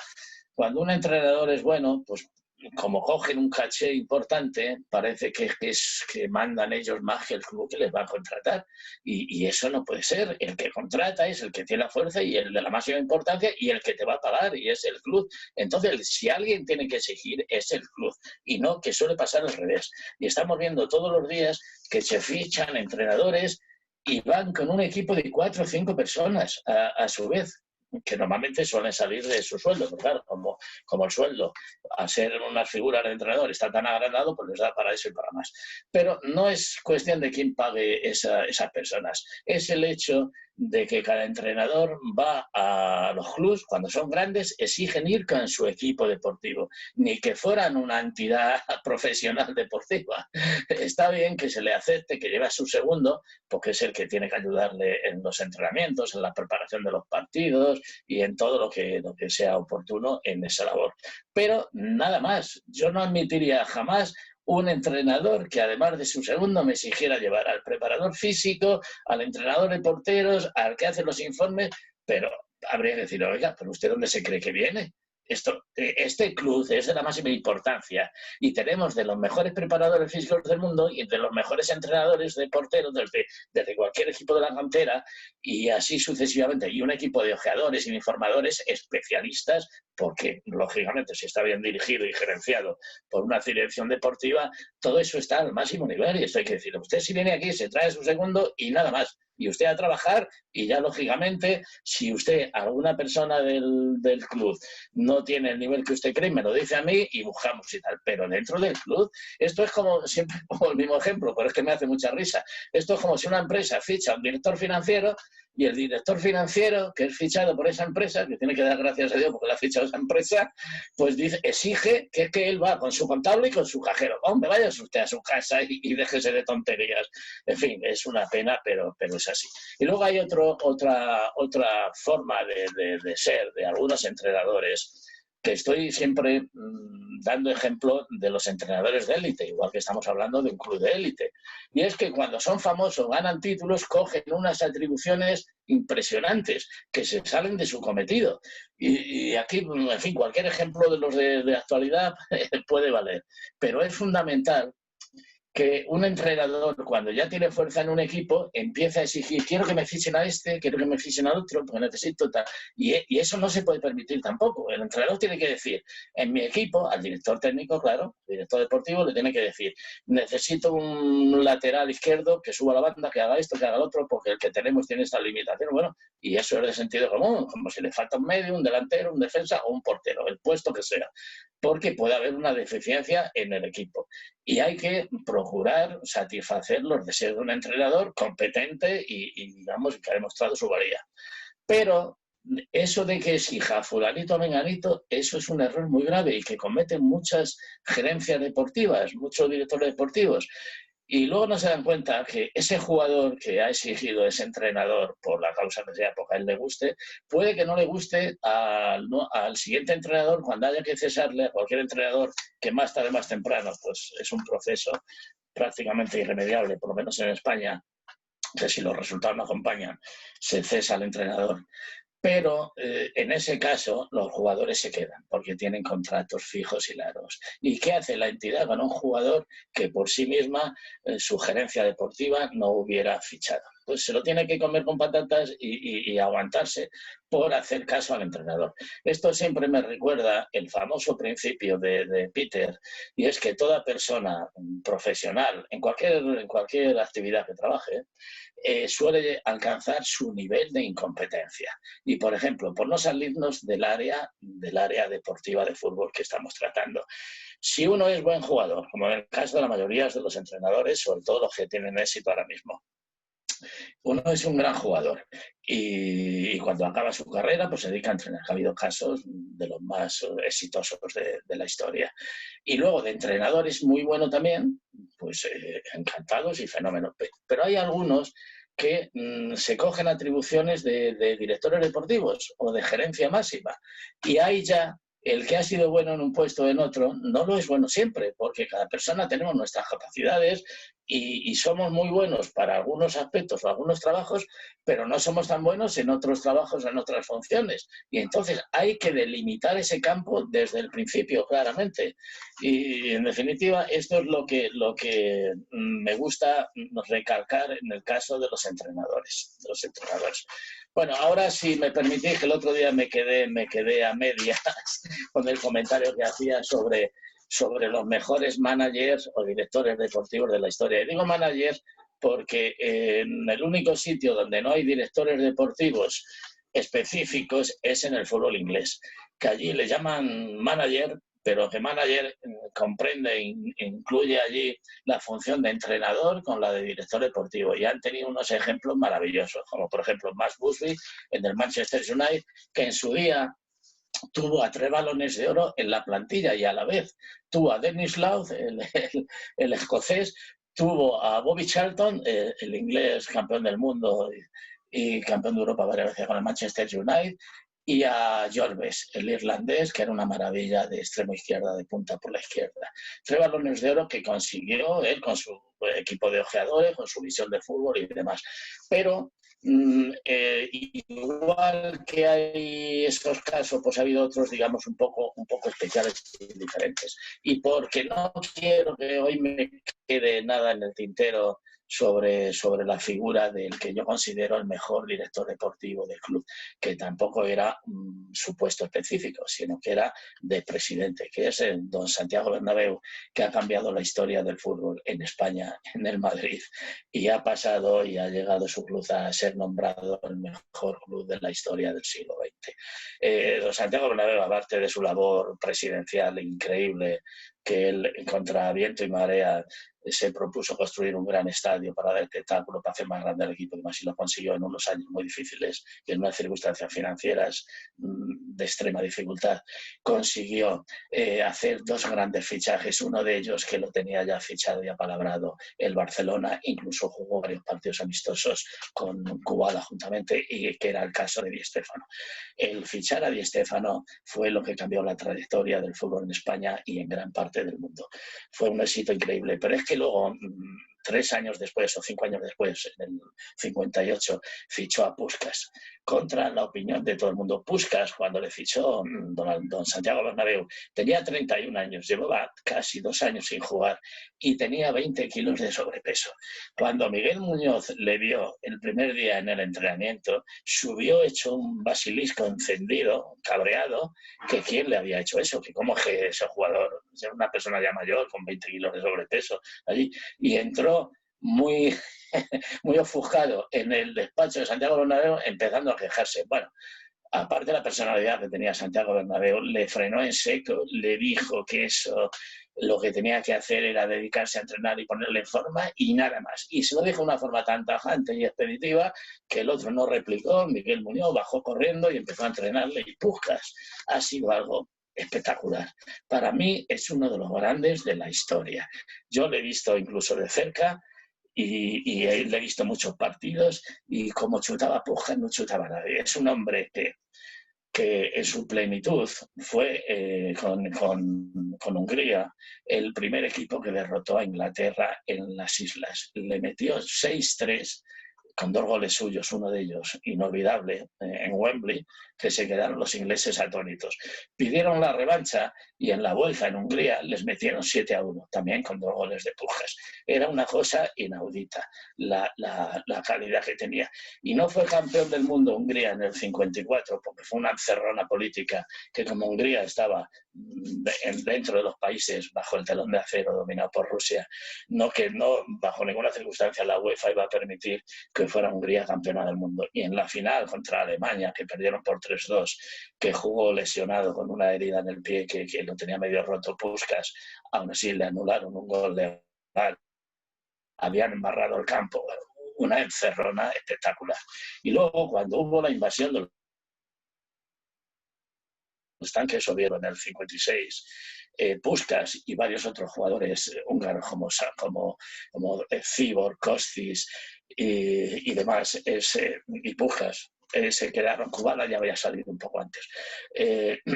un entrenador es bueno, pues como cogen un caché importante, parece que mandan ellos más que el club que les va a contratar. Y eso no puede ser. El que contrata es el que tiene la fuerza y el de la máxima importancia y el que te va a pagar, y es el club. Entonces, si alguien tiene que exigir, es el club, y no que suele pasar al revés. Y estamos viendo todos los días que se fichan entrenadores y van con un equipo de 4 o 5 personas a su vez, que normalmente suelen salir de su sueldo, pero claro, como el sueldo, a ser una figura de entrenador, está tan agrandado, pues les da para eso y para más. Pero no es cuestión de quién pague esas personas, es el hecho de que cada entrenador va a los clubs, cuando son grandes, exigen ir con su equipo deportivo, ni que fueran una entidad profesional deportiva. Está bien que se le acepte que lleve a su segundo, porque es el que tiene que ayudarle en los entrenamientos, en la preparación de los partidos y en todo lo que sea oportuno en esa labor. Pero nada más, yo no admitiría jamás un entrenador que además de su segundo me exigiera llevar al preparador físico, al entrenador de porteros, al que hace los informes, pero habría que decir, oiga, ¿pero usted dónde se cree que viene? Este club es de la máxima importancia y tenemos de los mejores preparadores físicos del mundo y de los mejores entrenadores de porteros desde cualquier equipo de la cantera y así sucesivamente, y un equipo de ojeadores y informadores especialistas, porque lógicamente si está bien dirigido y gerenciado por una dirección deportiva, todo eso está al máximo nivel. Y esto hay que decirlo, usted si viene aquí se trae su segundo y nada más, y usted a trabajar, y ya lógicamente si usted, alguna persona del club no tiene el nivel que usted cree, me lo dice a mí y buscamos y tal, pero dentro del club, esto es como, siempre pongo el mismo ejemplo, pero es que me hace mucha risa, esto es como si una empresa ficha a un director financiero Y el director financiero, que es fichado por esa empresa, que tiene que dar gracias a Dios porque le ha fichado esa empresa, pues dice, exige que él va con su contable y con su cajero. Hombre, vaya usted a su casa y déjese de tonterías. En fin, es una pena, pero es así. Y luego hay otra forma de ser de algunos entrenadores, que estoy siempre dando ejemplo de los entrenadores de élite, igual que estamos hablando de un club de élite. Y es que cuando son famosos, ganan títulos, cogen unas atribuciones impresionantes que se salen de su cometido. Y aquí, en fin, cualquier ejemplo de los de actualidad puede valer. Pero es fundamental que un entrenador, cuando ya tiene fuerza en un equipo, empieza a exigir, quiero que me fichen a este, quiero que me fichen al otro, porque necesito tal. Y eso no se puede permitir tampoco. El entrenador tiene que decir, en mi equipo, al director técnico, claro, director deportivo, le tiene que decir, necesito un lateral izquierdo que suba la banda, que haga esto, que haga lo otro, porque el que tenemos tiene esta limitación. Bueno, y eso es de sentido común, como si le falta un medio, un delantero, un defensa o un portero, el puesto que sea, porque puede haber una deficiencia en el equipo. Y hay que procurar satisfacer los deseos de un entrenador competente y digamos, que ha demostrado su valía. Pero eso de que exija fulanito o menganito, eso es un error muy grave y que cometen muchas gerencias deportivas, muchos directores deportivos. Y luego no se dan cuenta que ese jugador que ha exigido ese entrenador, por la causa que sea, porque a él le guste, puede que no le guste al siguiente entrenador cuando haya que cesarle a cualquier entrenador, que más tarde más temprano, pues es un proceso prácticamente irremediable, por lo menos en España, que si los resultados no acompañan, se cesa al entrenador. Pero en ese caso los jugadores se quedan porque tienen contratos fijos y largos. ¿Y qué hace la entidad con un jugador que por sí misma su gerencia deportiva no hubiera fichado? Pues se lo tiene que comer con patatas y aguantarse por hacer caso al entrenador. Esto siempre me recuerda el famoso principio de Peter, y es que toda persona profesional, en cualquier actividad que trabaje, suele alcanzar su nivel de incompetencia. Y, por ejemplo, por no salirnos del área deportiva de fútbol que estamos tratando, si uno es buen jugador, como en el caso de la mayoría de los entrenadores, sobre todo los que tienen éxito ahora mismo, uno es un gran jugador y cuando acaba su carrera pues se dedica a entrenar. Ha habido casos de los más exitosos de la historia. Y luego de entrenadores muy bueno también, pues encantados y fenómenos. Pero hay algunos que se cogen atribuciones de directores deportivos o de gerencia máxima. Y ahí ya el que ha sido bueno en un puesto o en otro no lo es bueno siempre, porque cada persona tenemos nuestras capacidades y somos muy buenos para algunos aspectos o algunos trabajos, pero no somos tan buenos en otros trabajos o en otras funciones. Y entonces hay que delimitar ese campo desde el principio, claramente. Y en definitiva, esto es lo que me gusta recalcar en el caso de los entrenadores. Bueno, ahora si me permitís, que el otro día me quedé a medias con el comentario que hacía sobre los mejores managers o directores deportivos de la historia. Y digo managers porque en el único sitio donde no hay directores deportivos específicos es en el fútbol inglés, que allí le llaman manager, pero que manager comprende e incluye allí la función de entrenador con la de director deportivo. Y han tenido unos ejemplos maravillosos, como por ejemplo Max Busby en el Manchester United, que en su día tuvo a 3 balones de oro en la plantilla y a la vez tuvo a Dennis Law, el escocés, tuvo a Bobby Charlton, el inglés campeón del mundo y campeón de Europa varias veces con el Manchester United, y a George Best, el irlandés, que era una maravilla de extremo izquierda, de punta por la izquierda. 3 balones de oro que consiguió él con su equipo de ojeadores, con su visión de fútbol y demás. Pero igual que hay esos casos, pues ha habido otros, digamos, un poco especiales y diferentes. Y porque no quiero que hoy me quede nada en el tintero sobre la figura del que yo considero el mejor director deportivo del club, que tampoco era su puesto específico, sino que era de presidente, que es el don Santiago Bernabéu, que ha cambiado la historia del fútbol en España, en el Madrid, y ha pasado y ha llegado su club a ser nombrado el mejor club de la historia del siglo XX. importante. Don Santiago Bernabéu, aparte de su labor presidencial increíble, que él, contra viento y marea, se propuso construir un gran estadio para dar espectáculo, para hacer más grande el equipo, y más y lo consiguió en unos años muy difíciles y en unas circunstancias financieras de extrema dificultad. Consiguió hacer dos grandes fichajes, uno de ellos que lo tenía ya fichado y apalabrado, el Barcelona, incluso jugó varios partidos amistosos con Kubala juntamente, y que era el caso de Di Stéfano. El fichar a Di Stéfano fue lo que cambió la trayectoria del fútbol en España y en gran parte del mundo. Fue un éxito increíble, pero es que luego, 3 años después o 5 años después, en el 58, fichó a Puskás, contra la opinión de todo el mundo. Puskás, cuando le fichó don Santiago Bernabéu, tenía 31 años, llevaba casi 2 años sin jugar y tenía 20 kilos de sobrepeso. Cuando Miguel Muñoz le vio el primer día en el entrenamiento, subió hecho un basilisco encendido, cabreado, que quién le había hecho eso, que cómo que ese jugador, era una persona ya mayor con 20 kilos de sobrepeso allí, y entró muy, muy ofuscado en el despacho de Santiago Bernabéu, empezando a quejarse. Bueno, aparte de la personalidad que tenía Santiago Bernabéu, le frenó en seco, le dijo que eso, lo que tenía que hacer era dedicarse a entrenar y ponerle en forma y nada más. Y se lo dijo de una forma tan tajante y expeditiva que el otro no replicó. Miguel Muñoz bajó corriendo y empezó a entrenarle, y Puskás ha sido algo espectacular. Para mí es uno de los grandes de la historia. Yo lo he visto incluso de cerca, y le he visto muchos partidos, y como chutaba Puskás no chutaba nadie. Es un hombre que en su plenitud fue con Hungría el primer equipo que derrotó a Inglaterra en las islas. Le metió 6-3 con 2 goles suyos, uno de ellos inolvidable, en Wembley, que se quedaron los ingleses atónitos. Pidieron la revancha y en la vuelta en Hungría les metieron 7-1, también con 2 goles de Puskás. Era una cosa inaudita la calidad que tenía. Y no fue campeón del mundo Hungría en el 54, porque fue una encerrona política, que como Hungría estaba dentro de los países bajo el telón de acero dominado por Rusia, que no bajo ninguna circunstancia la UEFA iba a permitir que fuera Hungría campeona del mundo. Y en la final contra Alemania, que perdieron por 3-2, que jugó lesionado con una herida en el pie que lo tenía medio roto Puskás, aún así le anularon un gol de mal. Habían embarrado el campo, una encerrona espectacular. Y luego, cuando hubo la invasión de los tanques soviéticos en el 56, Puskás y varios otros jugadores húngaros como Zibor, Kostis y demás, y Puskás, se quedaron. Kubala ya había salido un poco antes,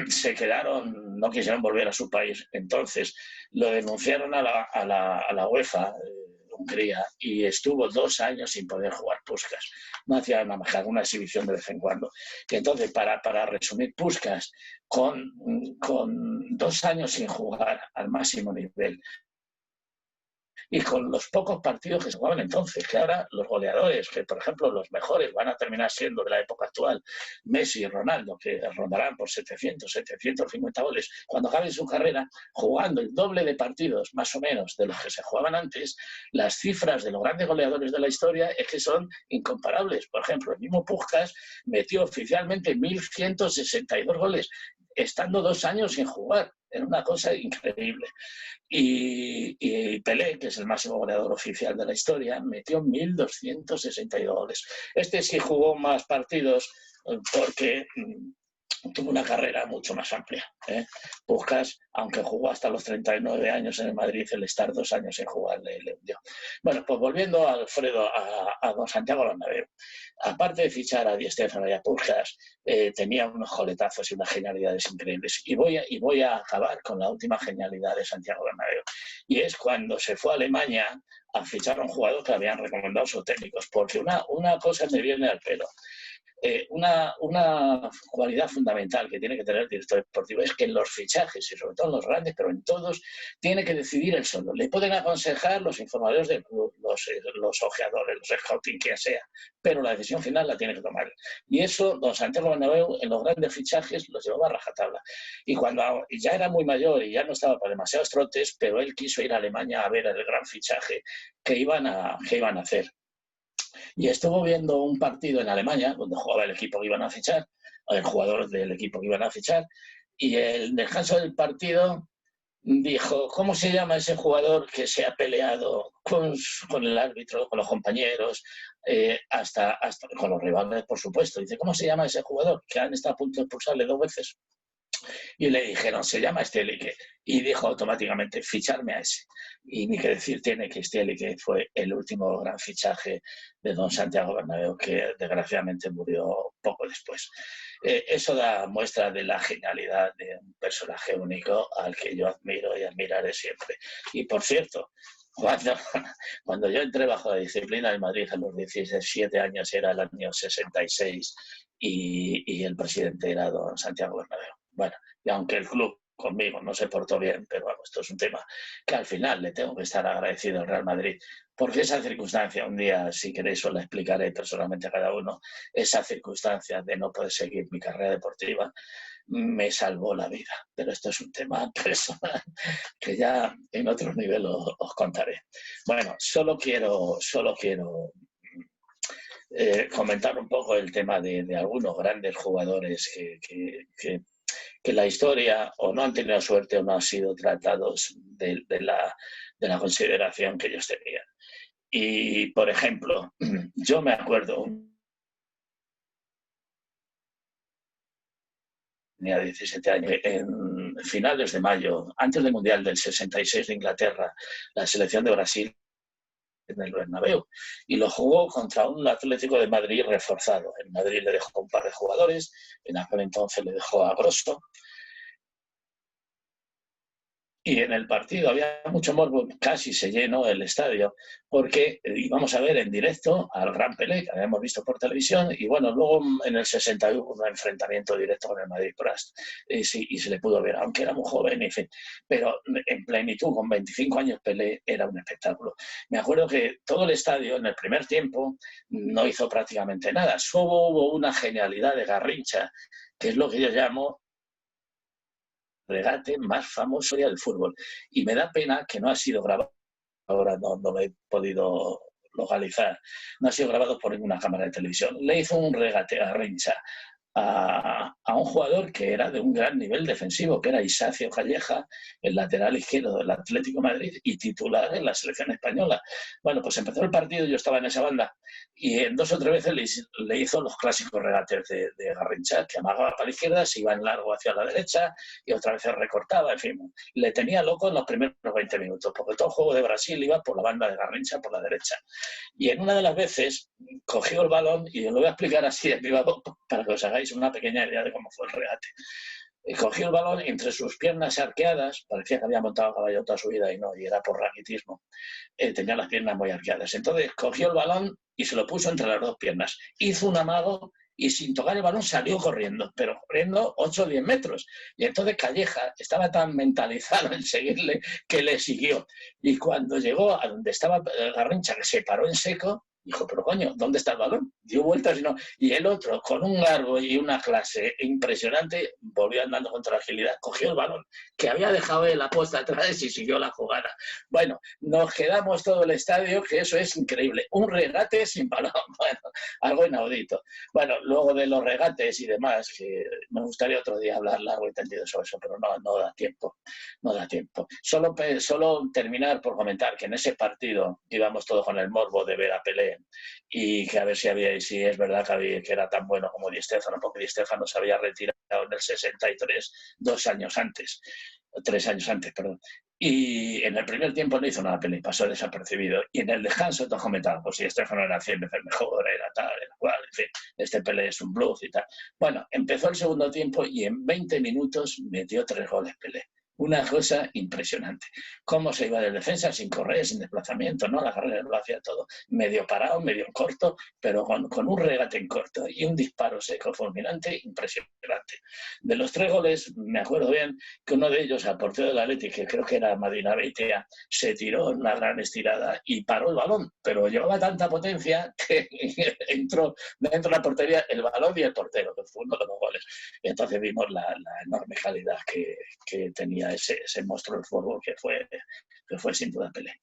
se quedaron, no quisieron volver a su país. Entonces lo denunciaron a la UEFA, Hungría, y estuvo 2 años sin poder jugar Puskás. No hacía nada más que una exhibición de vez en cuando. Y entonces, para resumir, Puskás, con 2 años sin jugar al máximo nivel, y con los pocos partidos que se jugaban entonces, que ahora los goleadores, que por ejemplo los mejores van a terminar siendo de la época actual, Messi y Ronaldo, que rondarán por 700, 750 goles, cuando acaben su carrera, jugando el doble de partidos más o menos de los que se jugaban antes, las cifras de los grandes goleadores de la historia es que son incomparables. Por ejemplo, el mismo Puskás metió oficialmente 1.162 goles, estando 2 años sin jugar. Era una cosa increíble. Y Pelé, que es el máximo goleador oficial de la historia, metió 1.262 goles. Este sí jugó más partidos porque tuvo una carrera mucho más amplia. Puskás, aunque jugó hasta los 39 años en el Madrid, el estar 2 años sin jugar le hundió. Bueno, pues volviendo, Alfredo, a don Santiago Bernabéu. Aparte de fichar a Di Stéfano y a Puskás, tenía unos coletazos y unas genialidades increíbles. Y voy a acabar con la última genialidad de Santiago Bernabéu. Y es cuando se fue a Alemania a fichar a un jugador que habían recomendado sus técnicos. Porque una cosa me viene al pelo. Una cualidad fundamental que tiene que tener el director deportivo es que en los fichajes, y sobre todo en los grandes, pero en todos, tiene que decidir él solo. Le pueden aconsejar los informadores del club, los ojeadores, los scouting, quien sea, pero la decisión final la tiene que tomar él. Y eso, don Santiago Bernabéu, en los grandes fichajes, los llevaba a rajatabla. Y cuando ya era muy mayor y ya no estaba para demasiados trotes, pero él quiso ir a Alemania a ver el gran fichaje que iban a hacer. Y estuvo viendo un partido en Alemania, donde jugaba el equipo que iban a fichar, el jugador del equipo que iban a fichar, y el descanso del partido dijo, ¿cómo se llama ese jugador que se ha peleado con el árbitro, con los compañeros, hasta con los rivales, por supuesto? Dice, ¿cómo se llama ese jugador que han estado a punto de expulsarle 2 veces? Y le dijeron, se llama Stielike. Y dijo automáticamente, ficharme a ese. Y ni que decir tiene que Stielike fue el último gran fichaje de don Santiago Bernabéu, que desgraciadamente murió poco después. Eso da muestra de la genialidad de un personaje único al que yo admiro y admiraré siempre. Y por cierto, cuando yo entré bajo la disciplina en Madrid a los 17 años, era el año 66, y el presidente era don Santiago Bernabéu. Bueno, y aunque el club conmigo no se portó bien, pero bueno, esto es un tema que al final le tengo que estar agradecido al Real Madrid, porque esa circunstancia, un día, si queréis, os la explicaré personalmente a cada uno, esa circunstancia de no poder seguir mi carrera deportiva me salvó la vida. Pero esto es un tema personal que ya en otro nivel os contaré. Bueno, solo quiero comentar un poco el tema de algunos grandes jugadores que la historia o no han tenido suerte o no han sido tratados de la consideración que ellos tenían. Y, por ejemplo, yo me acuerdo, tenía 17 años, en finales de mayo, antes del Mundial del 66 de Inglaterra, la selección de Brasil en el Bernabéu, y lo jugó contra un Atlético de Madrid reforzado. En Madrid le dejó un par de jugadores, en aquel entonces le dejó a Grosso, y en el partido había mucho morbo, casi se llenó el estadio, porque íbamos a ver en directo al Gran Pelé, que habíamos visto por televisión, y bueno, luego en el 61 un enfrentamiento directo con el Madrid Brest, y se le pudo ver, aunque era muy joven, en fin, pero en plenitud, con 25 años Pelé, era un espectáculo. Me acuerdo que todo el estadio en el primer tiempo no hizo prácticamente nada, solo hubo una genialidad de Garrincha, que es lo que yo llamo regate más famoso del fútbol. Y me da pena que no ha sido grabado, ahora no lo he podido localizar, no ha sido grabado por ninguna cámara de televisión. Le hizo un regate a Garrincha a un jugador que era de un gran nivel defensivo, que era Isacio Calleja, el lateral izquierdo del Atlético de Madrid y titular en la selección española. Bueno, pues empezó el partido, yo estaba en esa banda, y en 2 o 3 veces le hizo los clásicos regates de Garrincha, que amagaba para la izquierda, se iba en largo hacia la derecha y otra vez se recortaba, en fin. Le tenía loco en los primeros 20 minutos, porque todo el juego de Brasil iba por la banda de Garrincha, por la derecha. Y en una de las veces cogió el balón, y os lo voy a explicar así de viva voz para que os hagáis una pequeña idea de cómo fue el regate. Cogió el balón entre sus piernas arqueadas, parecía que había montado a caballo toda su vida y no, y era por raquitismo. Tenía las piernas muy arqueadas. Entonces cogió el balón y se lo puso entre las 2 piernas. Hizo un amago y sin tocar el balón salió corriendo, pero corriendo 8 o 10 metros. Y entonces Calleja estaba tan mentalizado en seguirle que le siguió. Y cuando llegó a donde estaba Garrincha, que se paró en seco, dijo, pero coño, ¿dónde está el balón? Dio vueltas y no. Y el otro, con un garbo y una clase impresionante, volvió andando con tranquilidad, cogió el balón, que había dejado la puesta atrás y siguió la jugada. Bueno, nos quedamos todo el estadio, que eso es increíble. Un regate sin balón, bueno, algo inaudito. Bueno, luego de los regates y demás, que me gustaría otro día hablar largo y tendido sobre eso, pero no da tiempo. No da tiempo. Solo terminar por comentar que en ese partido íbamos todos con el morbo de ver a Pelé, y que a ver si es verdad que era tan bueno como Di Stéfano, porque Di Stéfano se había retirado en el 63, 2 años antes, 3 años antes, perdón. Y en el primer tiempo no hizo nada Pelé, pasó desapercibido. Y en el descanso todos comentaban, pues si Stéfano era 100 veces mejor, era tal, era cual, en fin, este Pelé es un bluff y tal. Bueno, empezó el segundo tiempo y en 20 minutos metió 3 goles Pelé. Una cosa impresionante. Cómo se iba de defensa sin correr, sin desplazamiento, ¿no? La carrera lo hacía todo. Medio parado, medio en corto, pero con un regate en corto y un disparo seco fulminante impresionante. De los 3 goles, me acuerdo bien que uno de ellos, al portero del Atlético, que creo que era Madina Beitia, se tiró en una gran estirada y paró el balón, pero llevaba tanta potencia que entró dentro de la portería el balón y el portero, que fue uno de los goles. Y entonces vimos la enorme calidad que tenía ese monstruo del fútbol que fue sin duda Pelé.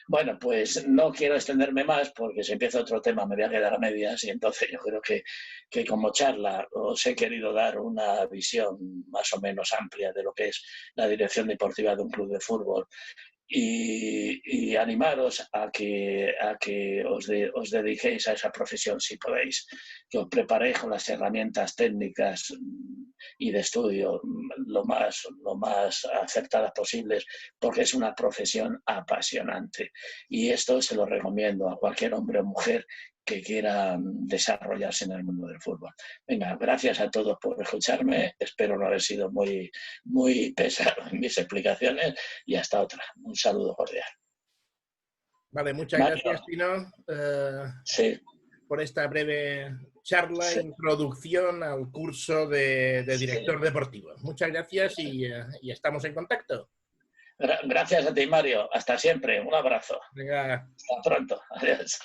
Bueno, pues no quiero extenderme más porque si empieza otro tema me voy a quedar a medias y entonces yo creo que como charla os he querido dar una visión más o menos amplia de lo que es la dirección deportiva de un club de fútbol y animaros a que os dediquéis a esa profesión si podéis, que os preparéis con las herramientas técnicas y de estudio lo más acertadas posibles, porque es una profesión apasionante y esto se lo recomiendo a cualquier hombre o mujer que quiera desarrollarse en el mundo del fútbol. Venga, gracias a todos por escucharme, espero no haber sido muy pesado en mis explicaciones y hasta otra. Un saludo cordial. Vale, muchas Mario, gracias, Tino, sí, por esta breve charla, sí, introducción al curso de director sí. deportivo. Muchas gracias y estamos en contacto. Gracias a ti, Mario. Hasta siempre. Un abrazo. Venga. Hasta pronto. Adiós.